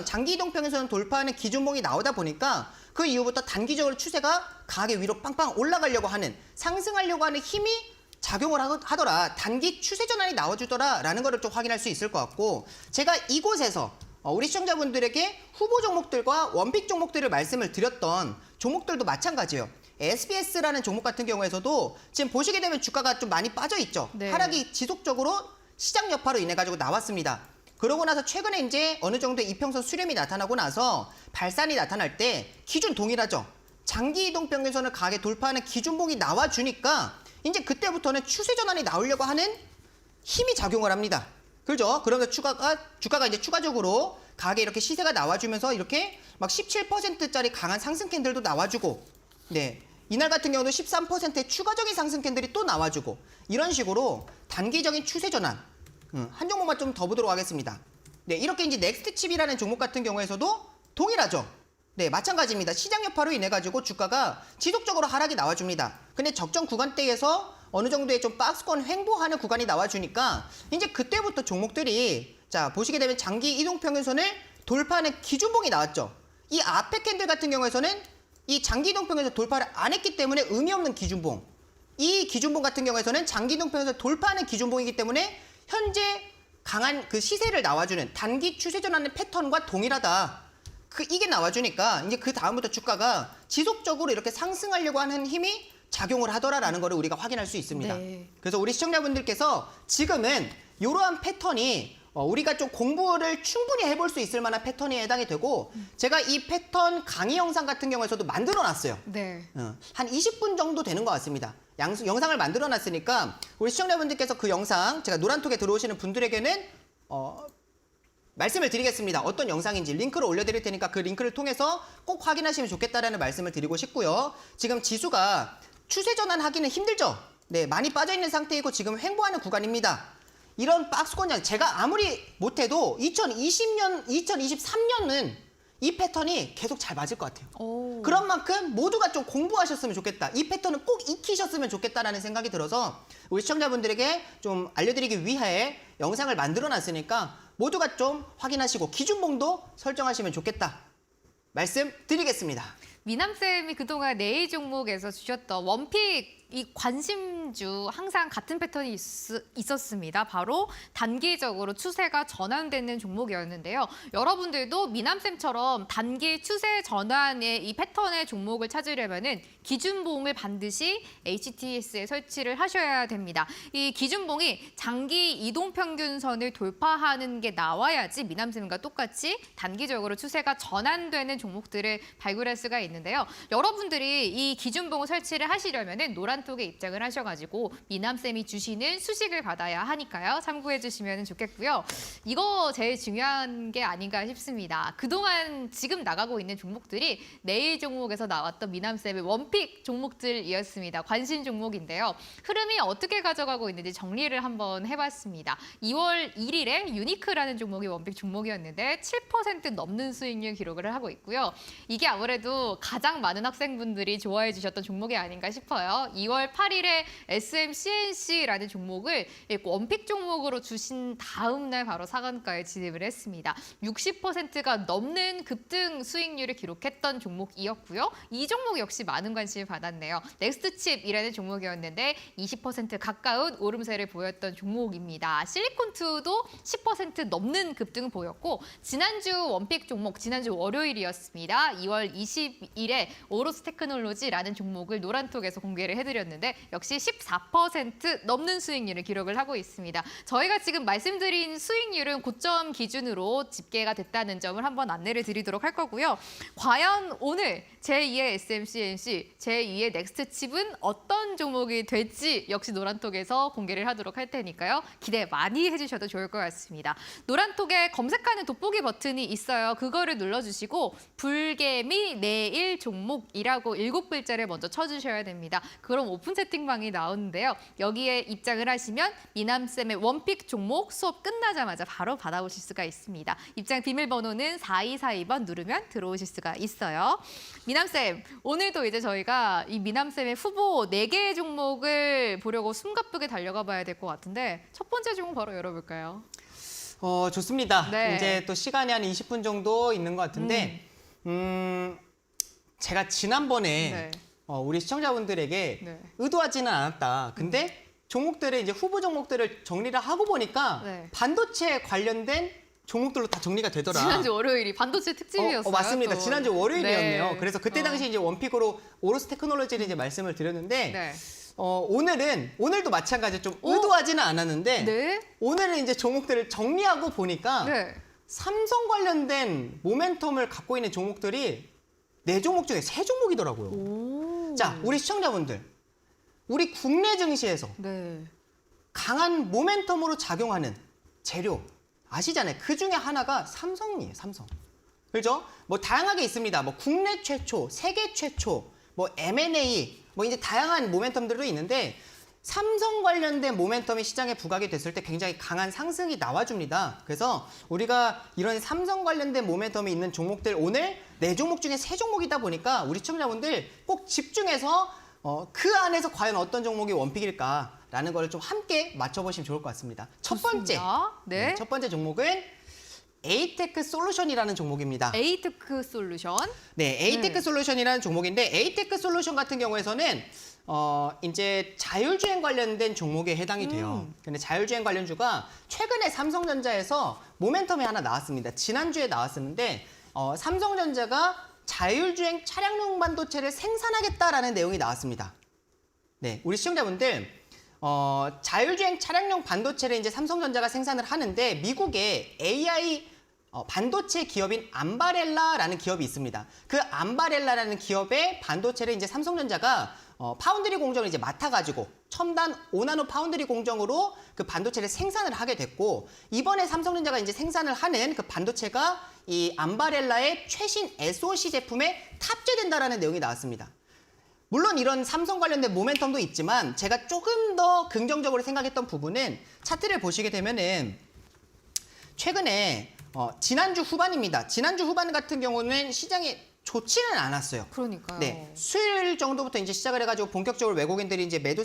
장기 이동 평균선을 돌파하는 기준봉이 나오다 보니까 그 이후부터 단기적으로 추세가 강하게 위로 빵빵 올라가려고 하는, 상승하려고 하는 힘이 작용을 하더라. 단기 추세 전환이 나와주더라라는 거를 좀 확인할 수 있을 것 같고, 제가 이곳에서 우리 시청자분들에게 후보 종목들과 원픽 종목들을 말씀을 드렸던 종목들도 마찬가지예요. SBS라는 종목 같은 경우에서도 지금 보시게 되면 주가가 좀 많이 빠져 있죠. 네. 하락이 지속적으로 시장 여파로 인해 가지고 나왔습니다. 그러고 나서 최근에 이제 어느 정도 이평선 수렴이 나타나고 나서 발산이 나타날 때 기준 동일하죠. 장기 이동 평균선을 강하게 돌파하는 기준봉이 나와주니까 이제 그때부터는 추세 전환이 나오려고 하는 힘이 작용을 합니다. 그렇죠? 그러면서 주가가 이제 추가적으로 강하게 이렇게 시세가 나와주면서 이렇게 막 17%짜리 강한 상승 캔들도 나와주고, 이날 같은 경우도 13%의 추가적인 상승 캔들이 또 나와주고, 이런 식으로 단기적인 추세 전환, 한 종목만 좀 더 보도록 하겠습니다. 이렇게 이제 넥스트칩이라는 종목 같은 경우에서도 동일하죠. 마찬가지입니다. 시장 여파로 인해 가지고 주가가 지속적으로 하락이 나와줍니다. 근데 적정 구간대에서 어느 정도의 좀 박스권 횡보하는 구간이 나와주니까 이제 그때부터 종목들이, 자, 보시게 되면 장기 이동 평균선을 돌파하는 기준봉이 나왔죠. 이 앞에 캔들 같은 경우에서는 이 장기 이동 평균선 돌파를 안 했기 때문에 의미 없는 기준봉. 이 기준봉 같은 경우에서는 장기 이동 평균선 돌파하는 기준봉이기 때문에 현재 강한 그 시세를 나와주는 단기 추세 전환의 패턴과 동일하다. 이게 나와주니까 이제 그 다음부터 주가가 지속적으로 이렇게 상승하려고 하는 힘이 작용을 하더라라는 거를 우리가 확인할 수 있습니다. 네. 그래서 우리 시청자분들께서 지금은 이러한 패턴이 우리가 좀 공부를 충분히 해볼 수 있을 만한 패턴에 해당이 되고, 제가 이 패턴 강의 영상 같은 경우에서도 만들어 놨어요. 네. 한 20분 정도 되는 것 같습니다. 영상을 만들어 놨으니까 우리 시청자분들께서 그 영상, 제가 노란톡에 들어오시는 분들에게는 말씀을 드리겠습니다. 어떤 영상인지 링크를 올려드릴 테니까 그 링크를 통해서 꼭 확인하시면 좋겠다라는 말씀을 드리고 싶고요. 지금 지수가 추세 전환하기는 힘들죠. 많이 빠져있는 상태이고 지금 횡보하는 구간입니다. 이런 박스권장, 제가 아무리 못해도 2020년, 2023년은 이 패턴이 계속 잘 맞을 것 같아요. 오. 그런 만큼 모두가 좀 공부하셨으면 좋겠다. 이 패턴은 꼭 익히셨으면 좋겠다라는 생각이 들어서 우리 시청자분들에게 좀 알려드리기 위해 영상을 만들어 놨으니까 모두가 좀 확인하시고 기준봉도 설정하시면 좋겠다. 말씀드리겠습니다. 미남쌤이 그동안 네일 종목에서 주셨던 원픽 이 관심주 항상 같은 패턴이 있었습니다. 바로 단기적으로 추세가 전환되는 종목이었는데요. 여러분들도 미남쌤처럼 단기 추세 전환의 이 패턴의 종목을 찾으려면은 기준봉을 반드시 HTS에 설치를 하셔야 됩니다. 이 기준봉이 장기 이동평균선을 돌파하는 게 나와야지 미남쌤과 똑같이 단기적으로 추세가 전환되는 종목들을 발굴할 수가 있는데요. 여러분들이 이 기준봉을 설치를 하시려면은 노란톡에 입장을 하셔가지고 미남쌤이 주시는 수식을 받아야 하니까요. 참고해 주시면 좋겠고요. 이거 제일 중요한 게 아닌가 싶습니다. 그동안 지금 나가고 있는 종목들이 내일 종목에서 나왔던 미남쌤의 원픽 종목들이었습니다. 관심 종목인데요. 흐름이 어떻게 가져가고 있는지 정리를 한번 해봤습니다. 2월 1일에 유니크라는 종목이 원픽 종목이었는데 7% 넘는 수익률 기록을 하고 있고요. 이게 아무래도 가장 많은 학생분들이 좋아해 주셨던 종목이 아닌가 싶어요. 2월 8일에 SMCNC라는 종목을 원픽 종목으로 주신 다음 날 바로 상한가에 진입을 했습니다. 60%가 넘는 급등 수익률을 기록했던 종목이었고요. 이 종목 역시 많은 관심을 받았네요. 넥스트칩이라는 종목이었는데 20% 가까운 오름세를 보였던 종목입니다. 실리콘2도 10% 넘는 급등을 보였고 지난주 원픽 종목, 지난주 월요일이었습니다. 2월 20일에 오로스 테크놀로지라는 종목을 노란톡에서 공개를 해드렸는데 역시 14% 넘는 수익률을 기록을 하고 있습니다. 저희가 지금 말씀드린 수익률은 고점 기준으로 집계가 됐다는 점을 한번 안내를 드리도록 할 거고요. 과연 오늘 제2의 SMCNC, 제2의 넥스트칩은 어떤 종목이 될지 역시 노란톡에서 공개를 하도록 할 테니까요. 기대 많이 해주셔도 좋을 것 같습니다. 노란톡에 검색하는 돋보기 버튼이 있어요. 그거를 눌러주시고 불개미 내일 종목이라고 7글자를 먼저 쳐주셔야 됩니다. 그럼 오픈 채팅방이 나오는데요. 여기에 입장을 하시면 미남쌤의 원픽 종목 수업 끝나자마자 바로 받아오실 수가 있습니다. 입장 비밀번호는 4242번 누르면 들어오실 수가 있어요. 미남쌤, 오늘도 이제 저희가 이 미남쌤의 후보 4개의 종목을 보려고 숨가쁘게 달려가 봐야 될 것 같은데 첫 번째 종목 바로 열어볼까요? 좋습니다. 네. 이제 또 시간이 한 20분 정도 있는 것 같은데 제가 지난번에 네. 우리 시청자분들에게 네. 의도하지는 않았다. 근데 종목들의 이제 후보 종목들을 정리를 하고 보니까 네. 반도체 관련된 종목들로 다 정리가 되더라. 지난주 월요일이 반도체 특집이었어요. 맞습니다. 또. 지난주 월요일이었네요. 네. 그래서 그때 당시 이제 원픽으로 오로스 테크놀로지를 이제 말씀을 드렸는데 네. 오늘도 마찬가지로 좀 의도하지는 않았는데 네. 오늘은 이제 종목들을 정리하고 보니까 네. 삼성 관련된 모멘텀을 갖고 있는 종목들이 4종목 중에 3종목이더라고요. 오. 자, 우리 시청자분들, 우리 국내 증시에서 네. 강한 모멘텀으로 작용하는 재료 아시잖아요. 그 중에 하나가 삼성이에요. 삼성. 그렇죠? 뭐 다양하게 있습니다. 뭐 국내 최초, 세계 최초, 뭐 M&A, 뭐 이제 다양한 모멘텀들도 있는데 삼성 관련된 모멘텀이 시장에 부각이 됐을 때 굉장히 강한 상승이 나와줍니다. 그래서 우리가 이런 삼성 관련된 모멘텀이 있는 종목들 오늘 4종목 중에 3종목이다 보니까 우리 시청자분들 꼭 집중해서 그 안에서 과연 어떤 종목이 원픽일까라는 걸 좀 함께 맞춰보시면 좋을 것 같습니다. 첫 번째, 좋습니다. 네. 첫 번째 종목은 에이테크 솔루션이라는 종목입니다. 에이테크 솔루션. 네, 에이테크 솔루션이라는 종목인데 에이테크 솔루션 같은 경우에서는 이제 자율주행 관련된 종목에 해당이 돼요. 근데 자율주행 관련주가 최근에 삼성전자에서 모멘텀이 하나 나왔습니다. 지난주에 나왔었는데 삼성전자가 자율주행 차량용 반도체를 생산하겠다라는 내용이 나왔습니다. 네, 우리 시청자분들 자율주행 차량용 반도체를 이제 삼성전자가 생산을 하는데 미국의 AI 반도체 기업인 암바렐라라는 기업이 있습니다. 그 암바렐라라는 기업의 반도체를 이제 삼성전자가 파운드리 공정을 이제 맡아가지고 첨단 5나노 파운드리 공정으로 그 반도체를 생산을 하게 됐고 이번에 삼성전자가 이제 생산을 하는 그 반도체가 이 암바렐라의 최신 SoC 제품에 탑재된다라는 내용이 나왔습니다. 물론 이런 삼성 관련된 모멘텀도 있지만 제가 조금 더 긍정적으로 생각했던 부분은 차트를 보시게 되면은 최근에 지난주 후반입니다. 지난주 후반 같은 경우는 시장이 좋지는 않았어요. 그러니까요. 네, 수요일 정도부터 이제 시작을 해가지고 본격적으로 외국인들이 이제 매도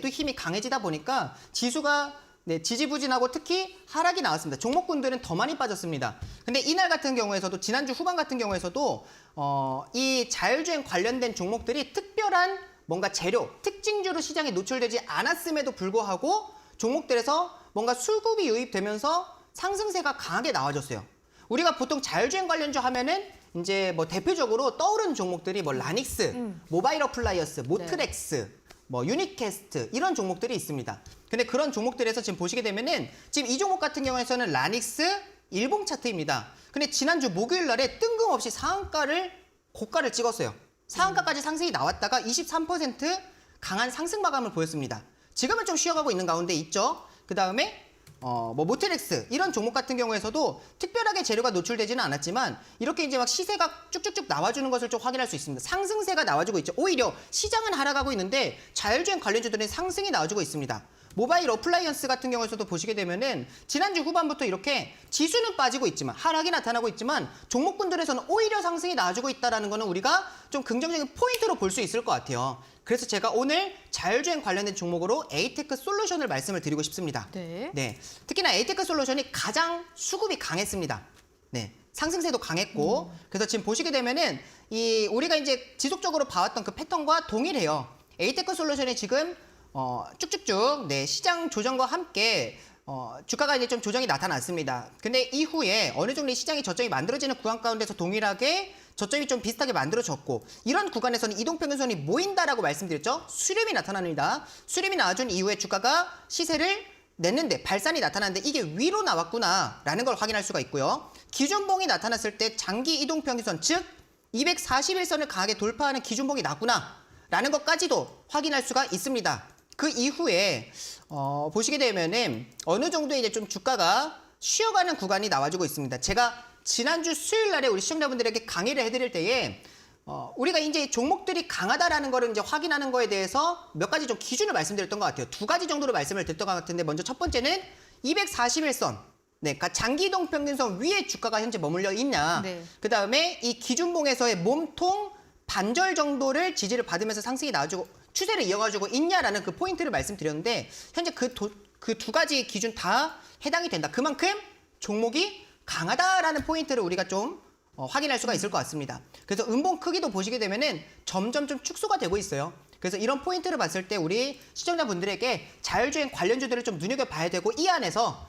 힘이 강해지다 보니까 지수가 지지부진하고 특히 하락이 나왔습니다. 종목군들은 더 많이 빠졌습니다. 근데 이날 같은 경우에서도 지난주 후반 같은 경우에서도 이 자율주행 관련된 종목들이 특별한 뭔가 재료, 특징주로 시장에 노출되지 않았음에도 불구하고 종목들에서 뭔가 수급이 유입되면서 상승세가 강하게 나와줬어요. 우리가 보통 자율주행 관련주 하면은 이제 뭐 대표적으로 떠오르는 종목들이 뭐 라닉스, 모바일 어플라이언스, 모트렉스, 뭐 유니캐스트 이런 종목들이 있습니다. 근데 그런 종목들에서 지금 보시게 되면은 지금 이 종목 같은 경우에서는 라닉스 일봉 차트입니다. 근데 지난주 목요일 날에 뜬금없이 고가를 찍었어요. 상한가까지 상승이 나왔다가 23% 강한 상승 마감을 보였습니다. 지금은 좀 쉬어가고 있는 가운데 있죠. 그 다음에 뭐 모트렉스 이런 종목 같은 경우에서도 특별하게 재료가 노출되지는 않았지만 이렇게 이제 막 시세가 쭉쭉쭉 나와주는 것을 좀 확인할 수 있습니다. 상승세가 나와주고 있죠. 오히려 시장은 하락하고 있는데 자율주행 관련주들은 상승이 나와주고 있습니다. 모바일 어플라이언스 같은 경우에서도 보시게 되면은 지난주 후반부터 이렇게 지수는 빠지고 있지만 하락이 나타나고 있지만 종목군들에서는 오히려 상승이 나와주고 있다는 거는 우리가 좀 긍정적인 포인트로 볼 수 있을 것 같아요. 그래서 제가 오늘 자율주행 관련된 종목으로 에이테크 솔루션을 말씀을 드리고 싶습니다. 네. 특히나 에이테크 솔루션이 가장 수급이 강했습니다. 네. 상승세도 강했고 그래서 지금 보시게 되면은 우리가 이제 지속적으로 봐왔던 그 패턴과 동일해요. 에이테크 솔루션이 지금 쭉쭉쭉 시장 조정과 함께 주가가 이제 좀 조정이 나타났습니다. 근데 이후에 어느 정도 시장이 저점이 만들어지는 구간 가운데서 동일하게 저점이 좀 비슷하게 만들어졌고 이런 구간에서는 이동평균선이 모인다라고 말씀드렸죠. 수렴이 나타납니다. 수렴이 나와준 이후에 주가가 시세를 냈는데 발산이 나타났는데 이게 위로 나왔구나라는 걸 확인할 수가 있고요. 기준봉이 나타났을 때 장기 이동평균선 즉 241선을 강하게 돌파하는 기준봉이 났구나라는 것까지도 확인할 수가 있습니다. 그 이후에 보시게 되면은 어느 정도 이제 좀 주가가 쉬어가는 구간이 나와주고 있습니다. 제가 지난주 수요일 날에 우리 시청자분들에게 강의를 해드릴 때에 우리가 이제 종목들이 강하다라는 거를 이제 확인하는 거에 대해서 몇 가지 좀 기준을 말씀드렸던 것 같아요. 두 가지 정도로 말씀을 드렸던 것 같은데 먼저 첫 번째는 241선. 그러니까 장기 이동 평균선 위에 주가가 현재 머물러 있냐. 네. 그 다음에 이 기준봉에서의 몸통 반절 정도를 지지를 받으면서 상승이 나와주고 추세를 이어가지고 있냐라는 그 포인트를 말씀드렸는데 현재 그 두 가지 기준 다 해당이 된다. 그만큼 종목이 강하다라는 포인트를 우리가 좀 확인할 수가 있을 것 같습니다. 그래서 음봉 크기도 보시게 되면은 점점 좀 축소가 되고 있어요. 그래서 이런 포인트를 봤을 때 우리 시청자분들에게 자율주행 관련주들을 좀 눈여겨봐야 되고 이 안에서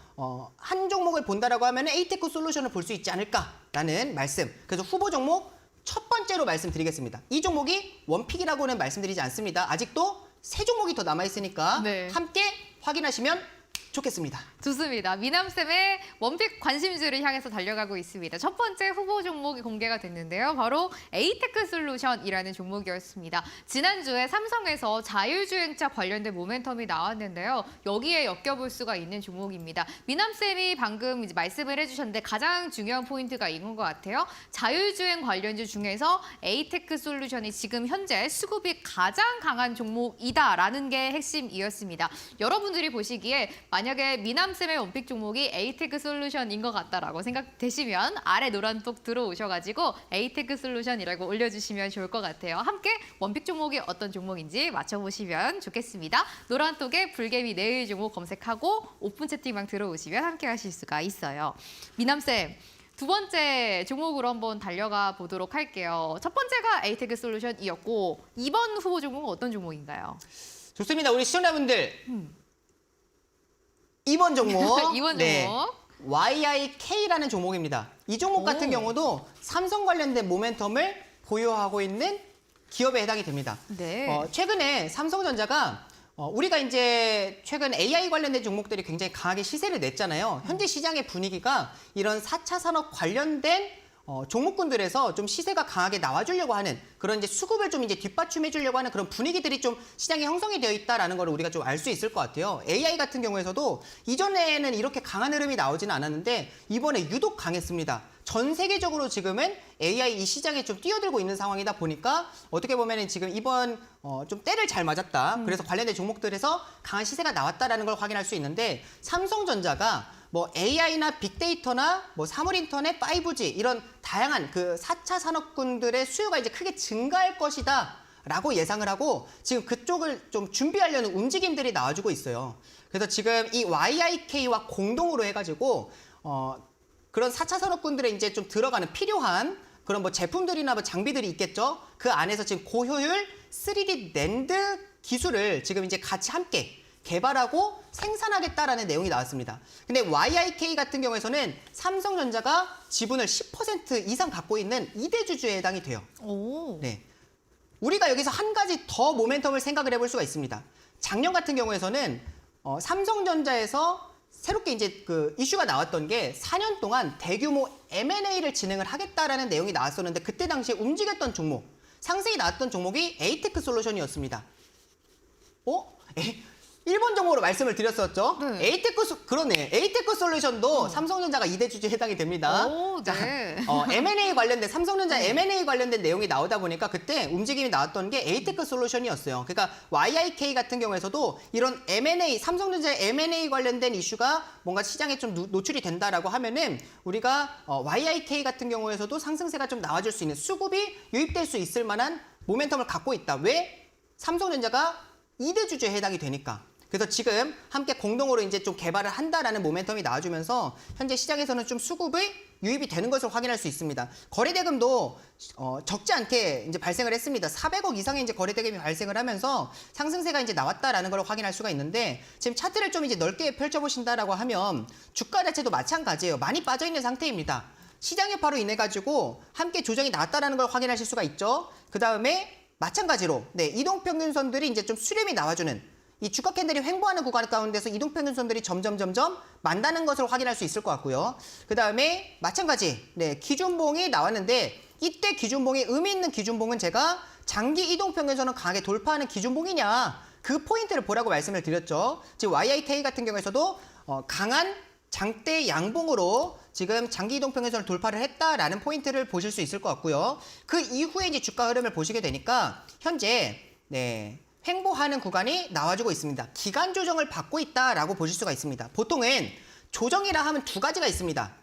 한 종목을 본다라고 하면 에이테크 솔루션을 볼 수 있지 않을까라는 말씀. 그래서 후보 종목 첫 번째로 말씀드리겠습니다. 이 종목이 원픽이라고는 말씀드리지 않습니다. 아직도 세 종목이 더 남아있으니까 네. 함께 확인하시면 좋겠습니다. 좋습니다. 미남쌤의 원픽 관심주를 향해서 달려가고 있습니다. 첫 번째 후보 종목이 공개가 됐는데요. 바로 에이테크 솔루션이라는 종목이었습니다. 지난주에 삼성에서 자율주행차 관련된 모멘텀이 나왔는데요. 여기에 엮여볼 수가 있는 종목입니다. 미남쌤이 방금 이제 말씀을 해주셨는데 가장 중요한 포인트가 이건 것 같아요. 자율주행 관련주 중에서 에이테크 솔루션이 지금 현재 수급이 가장 강한 종목이다라는 게 핵심이었습니다. 여러분들이 보시기에 만약에 미남쌤의 원픽 종목이 에이테크 솔루션인 것 같다라고 생각되시면 아래 노란 똑 들어오셔가지고 에이테크 솔루션이라고 올려주시면 좋을 것 같아요. 함께 원픽 종목이 어떤 종목인지 맞춰보시면 좋겠습니다. 노란 똑에 불개미 내일 종목 검색하고 오픈 채팅방 들어오시면 함께 하실 수가 있어요. 미남쌤. 두 번째 종목으로 한번 달려가 보도록 할게요. 첫 번째가 에이테크 솔루션이었고 2번 후보 종목은 어떤 종목인가요? 좋습니다. 우리 시청자분들 2번 종목. 2번 종목. YIK라는 종목입니다. 이 종목 같은 경우도 삼성 관련된 모멘텀을 보유하고 있는 기업에 해당이 됩니다. 네. 최근에 삼성전자가 우리가 이제 최근 AI 관련된 종목들이 굉장히 강하게 시세를 냈잖아요. 현재 시장의 분위기가 이런 4차 산업 관련된 종목군들에서 좀 시세가 강하게 나와주려고 하는 그런 이제 수급을 좀 이제 뒷받침해 주려고 하는 그런 분위기들이 좀 시장에 형성이 되어 있다라는 걸 우리가 좀 알 수 있을 것 같아요. AI 같은 경우에서도 이전에는 이렇게 강한 흐름이 나오지는 않았는데 이번에 유독 강했습니다. 전 세계적으로 지금은 AI 이 시장에 좀 뛰어들고 있는 상황이다 보니까 어떻게 보면은 지금 이번 좀 때를 잘 맞았다. 그래서 관련된 종목들에서 강한 시세가 나왔다라는 걸 확인할 수 있는데 삼성전자가 뭐 AI나 빅데이터나 뭐 사물인터넷, 5G 이런 다양한 그 4차 산업군들의 수요가 이제 크게 증가할 것이다 라고 예상을 하고 지금 그쪽을 좀 준비하려는 움직임들이 나와주고 있어요. 그래서 지금 이 YIK와 공동으로 해가지고 그런 4차 산업군들에 이제 좀 들어가는 필요한 그런 뭐 제품들이나 뭐 장비들이 있겠죠. 그 안에서 지금 고효율 3D 낸드 기술을 지금 이제 같이 함께 개발하고 생산하겠다라는 내용이 나왔습니다. 근데 YIK 같은 경우에서는 삼성전자가 지분을 10% 이상 갖고 있는 2대 주주에 해당이 돼요. 오. 네. 우리가 여기서 한 가지 더 모멘텀을 생각을 해볼 수가 있습니다. 작년 같은 경우에서는 삼성전자에서 새롭게 이제 그 이슈가 나왔던 게 4년 동안 대규모 M&A를 진행을 하겠다라는 내용이 나왔었는데 그때 당시에 움직였던 종목, 상승이 나왔던 종목이 에이테크 솔루션이었습니다. 1번 종목으로 말씀을 드렸었죠. 네. 그러네. 에이테크 솔루션도 삼성전자가 2대 주주에 해당이 됩니다. 오, 네. M&A 관련된 삼성전자 M&A 관련된 내용이 나오다 보니까 그때 움직임이 나왔던 게 에이테크 솔루션이었어요. 그러니까 YIK 같은 경우에서도 이런 M&A 삼성전자의 M&A 관련된 이슈가 뭔가 시장에 좀 노출이 된다라고 하면은 우리가 YIK 같은 경우에서도 상승세가 좀 나와줄 수 있는 수급이 유입될 수 있을 만한 모멘텀을 갖고 있다. 왜? 삼성전자가 2대 주주에 해당이 되니까. 그래서 지금 함께 공동으로 이제 좀 개발을 한다라는 모멘텀이 나와주면서 현재 시장에서는 좀 수급이 유입이 되는 것을 확인할 수 있습니다. 거래대금도 적지 않게 이제 발생을 했습니다. 400억 이상의 이제 거래대금이 발생을 하면서 상승세가 이제 나왔다라는 걸 확인할 수가 있는데 지금 차트를 좀 이제 넓게 펼쳐보신다라고 하면 주가 자체도 마찬가지예요. 많이 빠져 있는 상태입니다. 시장의 파로 인해 가지고 함께 조정이 나왔다라는 걸 확인하실 수가 있죠. 그 다음에 마찬가지로 이동평균선들이 이제 좀 수렴이 나와주는 이 주가 캔들이 횡보하는 구간 가운데서 이동평균선들이 점점 만다는 것을 확인할 수 있을 것 같고요. 그 다음에 마찬가지 기준봉이 나왔는데 이때 기준봉이 의미 있는 기준봉은 제가 장기 이동평균선을 강하게 돌파하는 기준봉이냐 그 포인트를 보라고 말씀을 드렸죠. 지금 YIK 같은 경우에서도 강한 장대 양봉으로 지금 장기 이동평균선을 돌파를 했다라는 포인트를 보실 수 있을 것 같고요. 그 이후에 이제 주가 흐름을 보시게 되니까 현재 횡보하는 구간이 나와주고 있습니다. 기간 조정을 받고 있다라고 보실 수가 있습니다. 보통은 조정이라 하면 두 가지가 있습니다.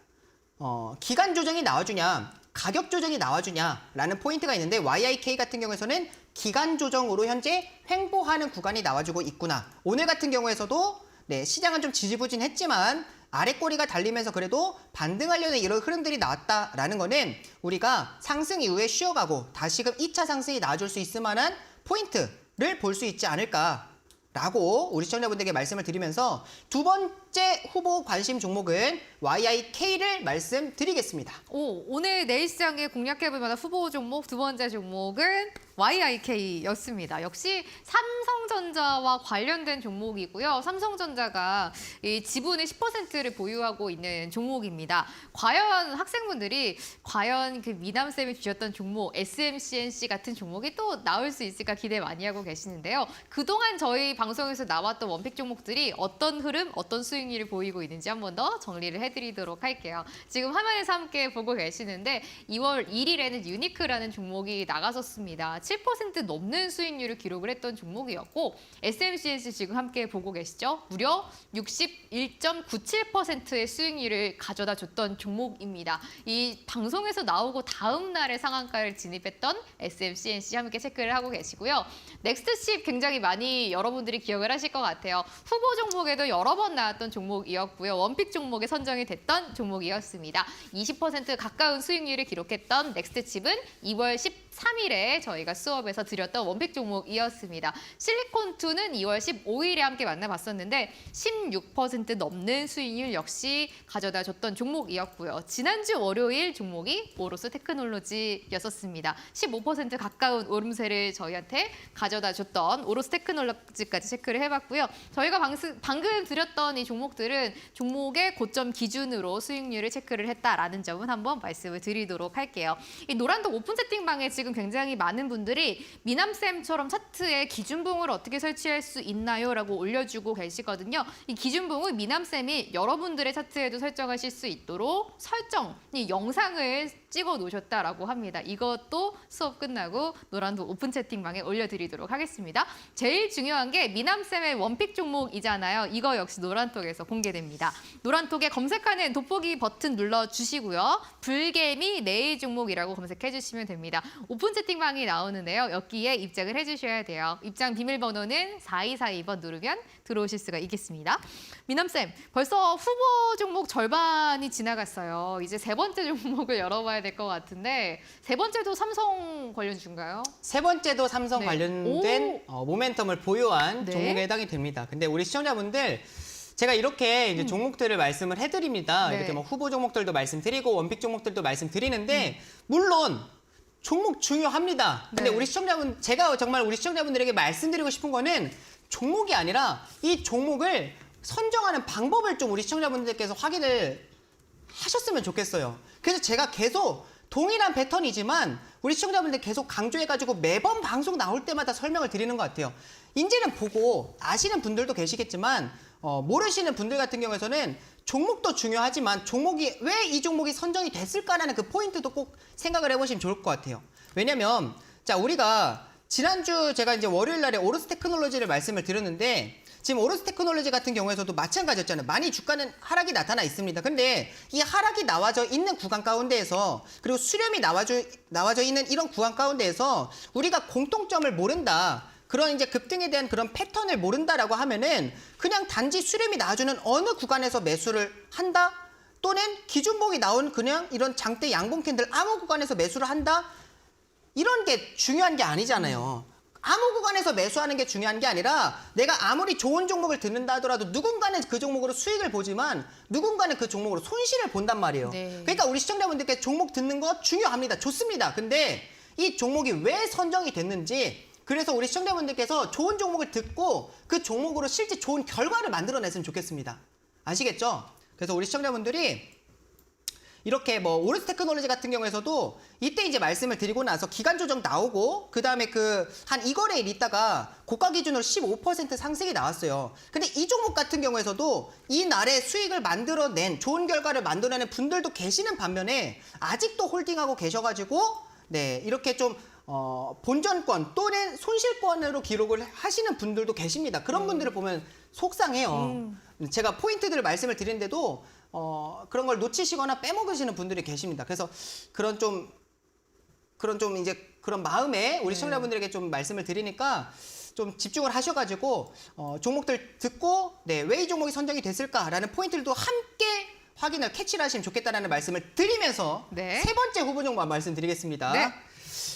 기간 조정이 나와주냐, 가격 조정이 나와주냐라는 포인트가 있는데 YIK 같은 경우에서는 기간 조정으로 현재 횡보하는 구간이 나와주고 있구나. 오늘 같은 경우에서도 시장은 좀 지지부진했지만 아랫꼬리가 달리면서 그래도 반등하려는 이런 흐름들이 나왔다라는 거는 우리가 상승 이후에 쉬어가고 다시금 2차 상승이 나와줄 수 있을 만한 포인트를 볼 수 있지 않을까라고 우리 시청자분들에게 말씀을 드리면서 두 번째 후보 관심 종목은 YIK를 말씀드리겠습니다. 오늘 내일 시장에 공략해볼 만한 후보 종목 두 번째 종목은 YIK였습니다. 역시 삼성전자와 관련된 종목이고요. 삼성전자가 이 지분의 10%를 보유하고 있는 종목입니다. 과연 학생분들이 그 미남쌤이 주셨던 종목 SMCNC 같은 종목이 또 나올 수 있을까 기대 많이 하고 계시는데요. 그동안 저희 방송에서 나왔던 원픽 종목들이 어떤 흐름, 어떤 수익률을 보이고 있는지 한 번 더 정리를 해드리도록 할게요. 지금 화면에서 함께 보고 계시는데 2월 1일에는 유니크라는 종목이 나갔었습니다. 7% 넘는 수익률을 기록을 했던 종목이었고 SMCNC 지금 함께 보고 계시죠? 무려 61.97%의 수익률을 가져다 줬던 종목입니다. 이 방송에서 나오고 다음 날에 상한가를 진입했던 SMCNC 함께 체크를 하고 계시고요. 넥스트칩 굉장히 많이 여러분들이 기억을 하실 것 같아요. 후보 종목에도 여러 번 나왔던 종목이었고요. 원픽 종목에 선정이 됐던 종목이었습니다. 20% 가까운 수익률을 기록했던 넥스트칩은 2월 13일에 저희가 수업에서 드렸던 원픽 종목이었습니다. 실리콘2는 2월 15일에 함께 만나봤었는데 16% 넘는 수익률 역시 가져다 줬던 종목이었고요. 지난주 월요일 종목이 오로스 테크놀로지였었습니다. 15% 가까운 오름세를 저희한테 가져다 줬던 오로스 테크놀로지까지 체크를 해봤고요. 저희가 방금 드렸던 이 종목들은 종목의 고점 기준으로 수익률을 체크를 했다라는 점은 한번 말씀을 드리도록 할게요. 이 노란독 오픈 채팅방에 지금 굉장히 많은 분들이 미남쌤처럼 차트에 기준봉을 어떻게 설치할 수 있나요? 라고 올려주고 계시거든요. 이 기준봉은 미남쌤이 여러분들의 차트에도 설정하실 수 있도록 이 영상을 찍어 놓으셨다라고 합니다. 이것도 수업 끝나고 노란독 오픈 채팅방에 올려드리도록 하겠습니다. 제일 중요한 게 미남쌤의 원픽 종목이잖아요. 이거 역시 노란톡에서 공개됩니다. 노란톡에 검색하는 돋보기 버튼 눌러주시고요. 불개미 내일 종목이라고 검색해 주시면 됩니다. 오픈 채팅방이 나오는데요. 여기에 입장을 해주셔야 돼요. 입장 비밀번호는 4242번 누르면 들어오실 수가 있겠습니다. 미남쌤, 벌써 후보 종목 절반이 지나갔어요. 이제 세 번째 종목을 열어봐야 될 것 같은데 세 번째도 삼성 관련주인가요? 세 번째도 삼성 네. 관련된 모멘텀을 보유한 네. 종목에 해당이 됩니다. 근데 우리 시청자분들 제가 이렇게 이제 종목들을 말씀을 해드립니다. 네. 이렇게 뭐 후보 종목들도 말씀드리고 원픽 종목들도 말씀드리는데 물론 종목 중요합니다. 근데 네. 제가 정말 우리 시청자분들에게 말씀드리고 싶은 거는 종목이 아니라 이 종목을 선정하는 방법을 좀 우리 시청자분들께서 확인을 하셨으면 좋겠어요. 그래서 제가 계속 동일한 패턴이지만 우리 시청자분들 계속 강조해가지고 매번 방송 나올 때마다 설명을 드리는 것 같아요. 이제는 보고 아시는 분들도 계시겠지만 모르시는 분들 같은 경우에는 종목도 중요하지만 종목이 왜 이 종목이 선정이 됐을까라는 그 포인트도 꼭 생각을 해보시면 좋을 것 같아요. 왜냐면 자 우리가 지난주 제가 이제 월요일 날에 오로스 테크놀로지를 말씀을 드렸는데 지금 오로스 테크놀로지 같은 경우에서도 마찬가지였잖아요. 많이 주가는 하락이 나타나 있습니다. 근데 이 하락이 나와져 있는 구간 가운데에서 그리고 수렴이 나와져 있는 이런 구간 가운데에서 우리가 공통점을 모른다. 그런 이제 급등에 대한 그런 패턴을 모른다라고 하면은 그냥 단지 수렴이 나와주는 어느 구간에서 매수를 한다? 또는 기준봉이 나온 그냥 이런 장대 양봉 캔들 아무 구간에서 매수를 한다? 이런 게 중요한 게 아니잖아요. 아무 구간에서 매수하는 게 중요한 게 아니라 내가 아무리 좋은 종목을 듣는다 하더라도 누군가는 그 종목으로 수익을 보지만 누군가는 그 종목으로 손실을 본단 말이에요. 네. 그러니까 우리 시청자분들께 종목 듣는 거 중요합니다. 좋습니다. 근데 이 종목이 왜 선정이 됐는지 그래서 우리 시청자분들께서 좋은 종목을 듣고 그 종목으로 실제 좋은 결과를 만들어냈으면 좋겠습니다. 아시겠죠? 그래서 우리 시청자분들이 이렇게 뭐 오르스 테크놀로지 같은 경우에서도 이때 이제 말씀을 드리고 나서 기간 조정 나오고 그다음에 그 한 2거래일 있다가 고가 기준으로 15% 상승이 나왔어요. 근데 이 종목 같은 경우에서도 이 날에 수익을 만들어낸 좋은 결과를 만들어내는 분들도 계시는 반면에 아직도 홀딩하고 계셔가지고 네 이렇게 좀 본전권 또는 손실권으로 기록을 하시는 분들도 계십니다. 그런 분들을 보면 속상해요. 제가 포인트들을 말씀을 드리는데도 그런 걸 놓치시거나 빼먹으시는 분들이 계십니다. 그래서 그런 좀 이제 그런 마음에 우리 시청자분들에게 좀 말씀을 드리니까 좀 집중을 하셔가지고 종목들 듣고 네, 왜 이 종목이 선정이 됐을까라는 포인트들도 함께 확인을 캐치를 하시면 좋겠다라는 말씀을 드리면서 네. 세 번째 후보 종목 말씀드리겠습니다. 네.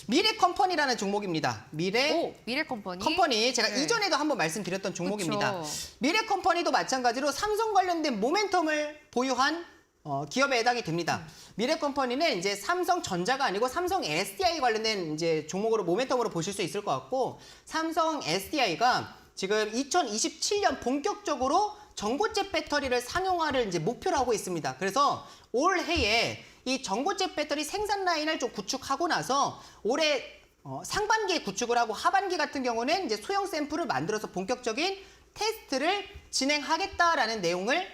미래컴퍼니라는 종목입니다. 미래컴퍼니. 제가 네. 이전에도 한번 말씀드렸던 종목입니다. 그쵸. 미래컴퍼니도 마찬가지로 삼성 관련된 모멘텀을 보유한 기업에 해당이 됩니다. 미래컴퍼니는 이제 삼성전자가 아니고 삼성 SDI 관련된 이제 종목으로 모멘텀으로 보실 수 있을 것 같고 삼성 SDI가 지금 2027년 본격적으로 전고체 배터리를 상용화를 이제 목표로 하고 있습니다. 그래서 올해에 이 전고체 배터리 생산 라인을 좀 구축하고 나서 올해 상반기에 구축을 하고 하반기 같은 경우는 이제 소형 샘플을 만들어서 본격적인 테스트를 진행하겠다라는 내용을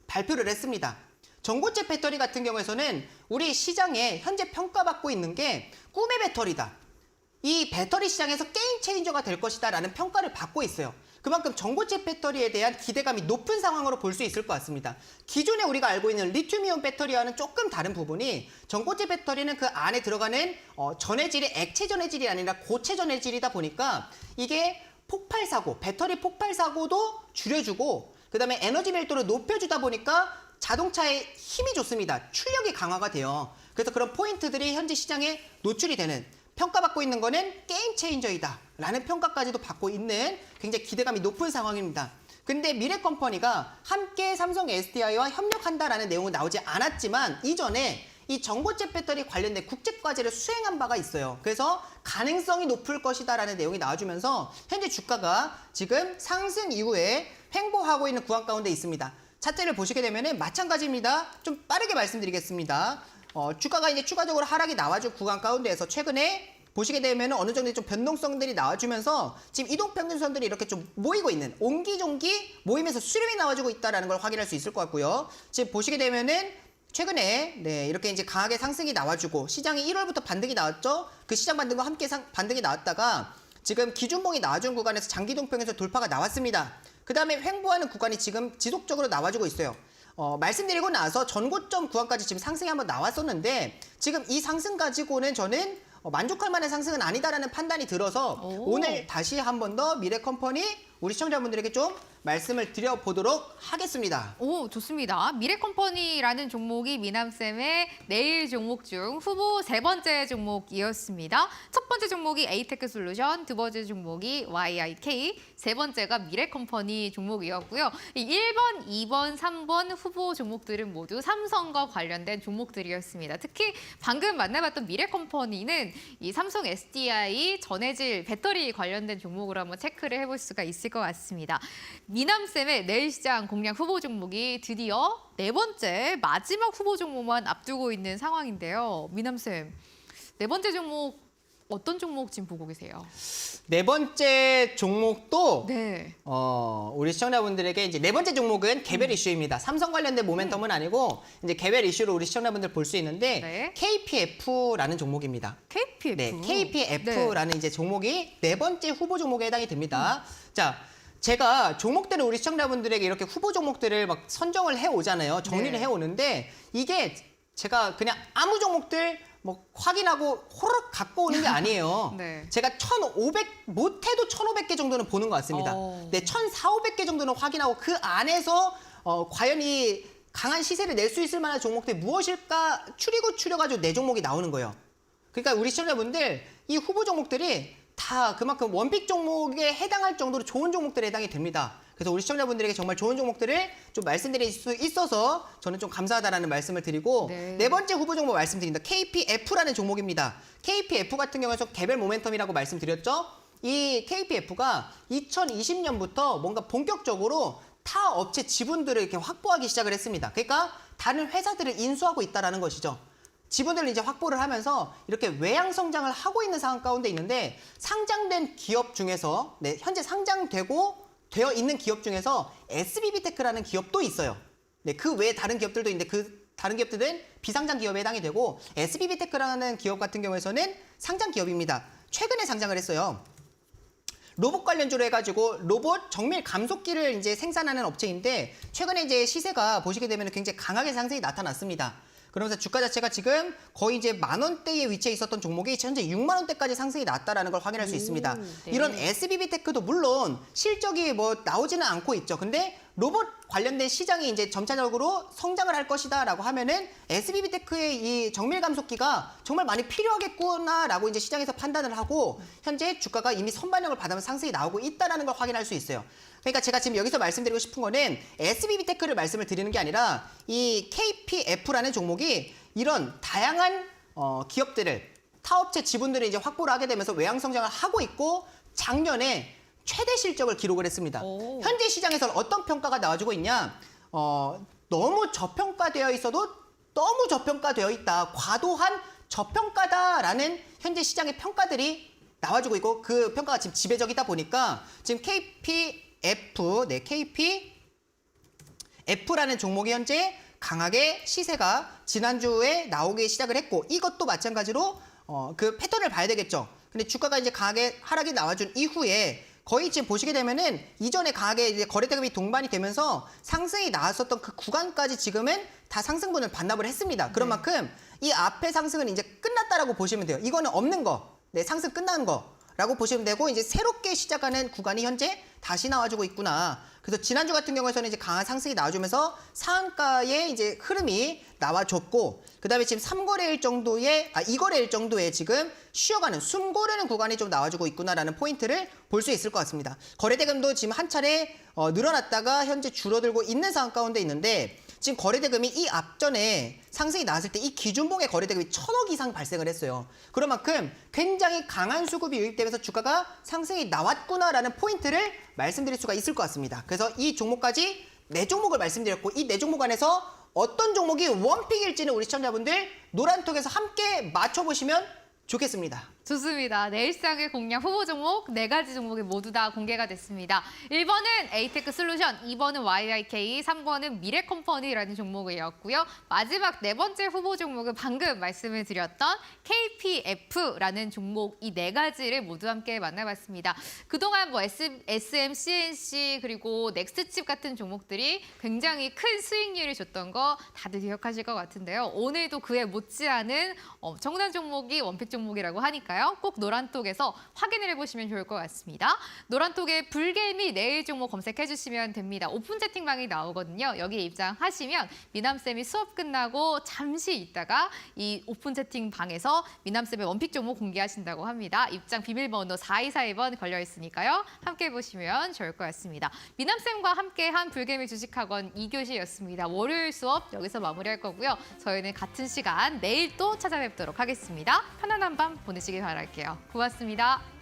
발표를 했습니다. 전고체 배터리 같은 경우에서는 우리 시장에 현재 평가받고 있는 게 꿈의 배터리다. 이 배터리 시장에서 게임 체인저가 될 것이다 라는 평가를 받고 있어요. 그만큼 전고체 배터리에 대한 기대감이 높은 상황으로 볼 수 있을 것 같습니다. 기존에 우리가 알고 있는 리튬이온 배터리와는 조금 다른 부분이 전고체 배터리는 그 안에 들어가는 전해질이 액체 전해질이 아니라 고체 전해질이다 보니까 이게 폭발 사고, 배터리 폭발 사고도 줄여주고 그다음에 에너지 밀도를 높여주다 보니까 자동차에 힘이 좋습니다. 출력이 강화가 돼요. 그래서 그런 포인트들이 현재 시장에 노출이 되는 평가받고 있는 거는 게임 체인저이다 라는 평가까지도 받고 있는 굉장히 기대감이 높은 상황입니다. 근데 미래컴퍼니가 함께 삼성 SDI와 협력한다라는 내용은 나오지 않았지만 이전에 이 전고체 배터리 관련된 국제과제를 수행한 바가 있어요. 그래서 가능성이 높을 것이다라는 내용이 나와주면서 현재 주가가 지금 상승 이후에 횡보하고 있는 구간 가운데 있습니다. 차트를 보시게 되면 마찬가지입니다. 좀 빠르게 말씀드리겠습니다. 주가가 이제 추가적으로 하락이 나와준 구간 가운데에서 최근에 보시게 되면 어느 정도 좀 변동성들이 나와주면서 지금 이동평균선들이 이렇게 좀 모이고 있는 옹기종기 모이면서 수렴이 나와주고 있다는 걸 확인할 수 있을 것 같고요. 지금 보시게 되면은 최근에 네, 이렇게 이제 강하게 상승이 나와주고 시장이 1월부터 반등이 나왔죠. 그 시장 반등과 함께 반등이 나왔다가 지금 기준봉이 나와준 구간에서 장기동평에서 돌파가 나왔습니다. 그 다음에 횡보하는 구간이 지금 지속적으로 나와주고 있어요. 말씀드리고 나서 전고점 구간까지 지금 상승이 한번 나왔었는데 지금 이 상승 가지고는 저는 만족할 만한 상승은 아니다라는 판단이 들어서 오늘 다시 한 번 더 미래컴퍼니 우리 시청자분들에게 좀 말씀을 드려보도록 하겠습니다. 오, 좋습니다. 미래컴퍼니라는 종목이 미남쌤의 내일 종목 중 후보 세 번째 종목이었습니다. 첫 번째 종목이 에이테크솔루션, 두 번째 종목이 YIK, 세 번째가 미래컴퍼니 종목이었고요. 이 1번, 2번, 3번 후보 종목들은 모두 삼성과 관련된 종목들이었습니다. 특히 방금 만나봤던 미래컴퍼니는 이 삼성 SDI 전해질 배터리 관련된 종목으로 한번 체크를 해볼 수가 있을 있을 것 같습니다. 미남쌤의 내일 시장 공략 후보 종목이 드디어 네 번째 마지막 후보 종목만 앞두고 있는 상황인데요. 미남쌤, 네 번째 종목 어떤 종목 지금 보고 계세요? 네 번째 종목도 네. 우리 시청자분들에게 이제 네 번째 종목은 개별 이슈입니다. 삼성 관련된 모멘텀은 아니고 이제 개별 이슈로 우리 시청자분들 볼 수 있는데 네. KPF라는 종목입니다. KPF. 네, KPF라는 이제 종목이 네 번째 후보 종목에 해당이 됩니다. 자, 제가 종목들을 우리 시청자분들에게 이렇게 후보 종목들을 막 선정을 해 오잖아요. 정리를 네. 해 오는데 이게 제가 그냥 아무 종목들 뭐 확인하고 호로록 갖고 오는 게 아니에요. 네. 제가 1,500 못해도 1,500개 정도는 보는 것 같습니다. 네, 1,400, 500개 정도는 확인하고 그 안에서 과연 이 강한 시세를 낼 수 있을 만한 종목들이 무엇일까 추려가지고 네 종목이 나오는 거예요. 그러니까 우리 시청자분들 이 후보 종목들이 다 그만큼 원픽 종목에 해당할 정도로 좋은 종목들에 해당이 됩니다. 그래서 우리 시청자분들에게 정말 좋은 종목들을 좀 말씀드릴 수 있어서 저는 좀 감사하다라는 말씀을 드리고 네. 네 번째 후보 종목 말씀드립니다. KPF라는 종목입니다. KPF 같은 경우에서 개별 모멘텀이라고 말씀드렸죠. 이 KPF가 2020년부터 뭔가 본격적으로 타 업체 지분들을 이렇게 확보하기 시작을 했습니다. 그러니까 다른 회사들을 인수하고 있다라는 것이죠. 지분들을 이제 확보를 하면서 이렇게 외양 성장을 하고 있는 상황 가운데 있는데 상장된 기업 중에서 현재 되어 있는 기업 중에서 SBB테크라는 기업도 있어요. 네, 그 외에 다른 기업들도 있는데 그 다른 기업들은 비상장 기업에 해당이 되고 SBB테크라는 기업 같은 경우에서는 상장 기업입니다. 최근에 상장을 했어요. 로봇 관련주로 해가지고 로봇 정밀 감속기를 이제 생산하는 업체인데 최근에 이제 시세가 보시게 되면 굉장히 강하게 상승이 나타났습니다. 그러면서 주가 자체가 지금 거의 이제 10,000원대에 위치해 있었던 종목이 현재 6만 원대까지 상승이 났다라는 걸 확인할 수 있습니다. 네. 이런 SBB테크도 물론 실적이 뭐 나오지는 않고 있죠. 근데 로봇 관련된 시장이 이제 점차적으로 성장을 할 것이다라고 하면은 SBB테크의 이 정밀 감속기가 정말 많이 필요하겠구나라고 이제 시장에서 판단을 하고 현재 주가가 이미 선반영을 받으면 상승이 나오고 있다라는 걸 확인할 수 있어요. 그러니까 제가 지금 여기서 말씀드리고 싶은 거는 SBB테크를 말씀을 드리는 게 아니라 이 KPF라는 종목이 이런 다양한 기업들을 타업체 지분들을 이제 확보를 하게 되면서 외양 성장을 하고 있고 작년에 최대 실적을 기록을 했습니다. 오. 현재 시장에서는 어떤 평가가 나와주고 있냐? 너무 저평가되어 있어도 너무 저평가되어 있다. 과도한 저평가다라는 현재 시장의 평가들이 나와주고 있고 그 평가가 지금 지배적이다 보니까 지금 KPF라는 종목이 현재 강하게 시세가 지난주에 나오기 시작을 했고 이것도 마찬가지로 그 패턴을 봐야 되겠죠. 근데 주가가 이제 강하게 하락이 나와준 이후에 거의 지금 보시게 되면은 이전에 강하게 이제 거래대금이 동반이 되면서 상승이 나왔었던 그 구간까지 지금은 다 상승분을 반납을 했습니다. 그런 만큼 이 앞에 상승은 이제 끝났다라고 보시면 돼요. 이거는 없는 거, 네, 상승 끝난 거라고 보시면 되고 이제 새롭게 시작하는 구간이 현재 다시 나와주고 있구나. 그래서 지난주 같은 경우에는 이제 강한 상승이 나와주면서 상한가의 이제 흐름이 나와줬고, 그 다음에 지금 3거래일 정도의, 2거래일 정도의 지금 쉬어가는, 숨고르는 구간이 좀 나와주고 있구나라는 포인트를 볼 수 있을 것 같습니다. 거래대금도 지금 한 차례 늘어났다가 현재 줄어들고 있는 상황 가운데 있는데, 지금 거래대금이 이 앞전에 상승이 나왔을 때 이 기준봉의 거래대금이 1,000억 이상 발생을 했어요. 그런 만큼 굉장히 강한 수급이 유입되면서 주가가 상승이 나왔구나라는 포인트를 말씀드릴 수가 있을 것 같습니다. 그래서 이 종목까지 4종목을 말씀드렸고 이 4종목 안에서 어떤 종목이 원픽일지는 우리 시청자분들 노란톡에서 함께 맞춰보시면 좋겠습니다. 좋습니다. 내일상의 공략 후보 종목 4가지 종목이 모두 다 공개가 됐습니다. 1번은 에이테크 솔루션, 2번은 YIK, 3번은 미래컴퍼니라는 종목이었고요. 마지막 4번째 후보 종목은 방금 말씀을 드렸던 KPF라는 종목 이 4가지를 모두 함께 만나봤습니다. 그동안 뭐 SM, CNC 그리고 넥스트칩 같은 종목들이 굉장히 큰 수익률을 줬던 거 다들 기억하실 것 같은데요. 오늘도 그에 못지않은 엄청난 종목이 원픽 종목이라고 하니까요. 꼭 노란톡에서 확인을 해보시면 좋을 것 같습니다. 노란톡에 불개미 내일 종목 검색해주시면 됩니다. 오픈 채팅방이 나오거든요. 여기에 입장하시면 미남쌤이 수업 끝나고 잠시 있다가 이 오픈 채팅방에서 미남쌤의 원픽 종목 공개하신다고 합니다. 입장 비밀번호 4241번 걸려있으니까요. 함께 해보시면 좋을 것 같습니다. 미남쌤과 함께한 불개미 주식학원 2교시였습니다. 월요일 수업 여기서 마무리할 거고요. 저희는 같은 시간 내일 또 찾아뵙도록 하겠습니다. 편안한 밤 보내시길 바랄게요. 고맙습니다.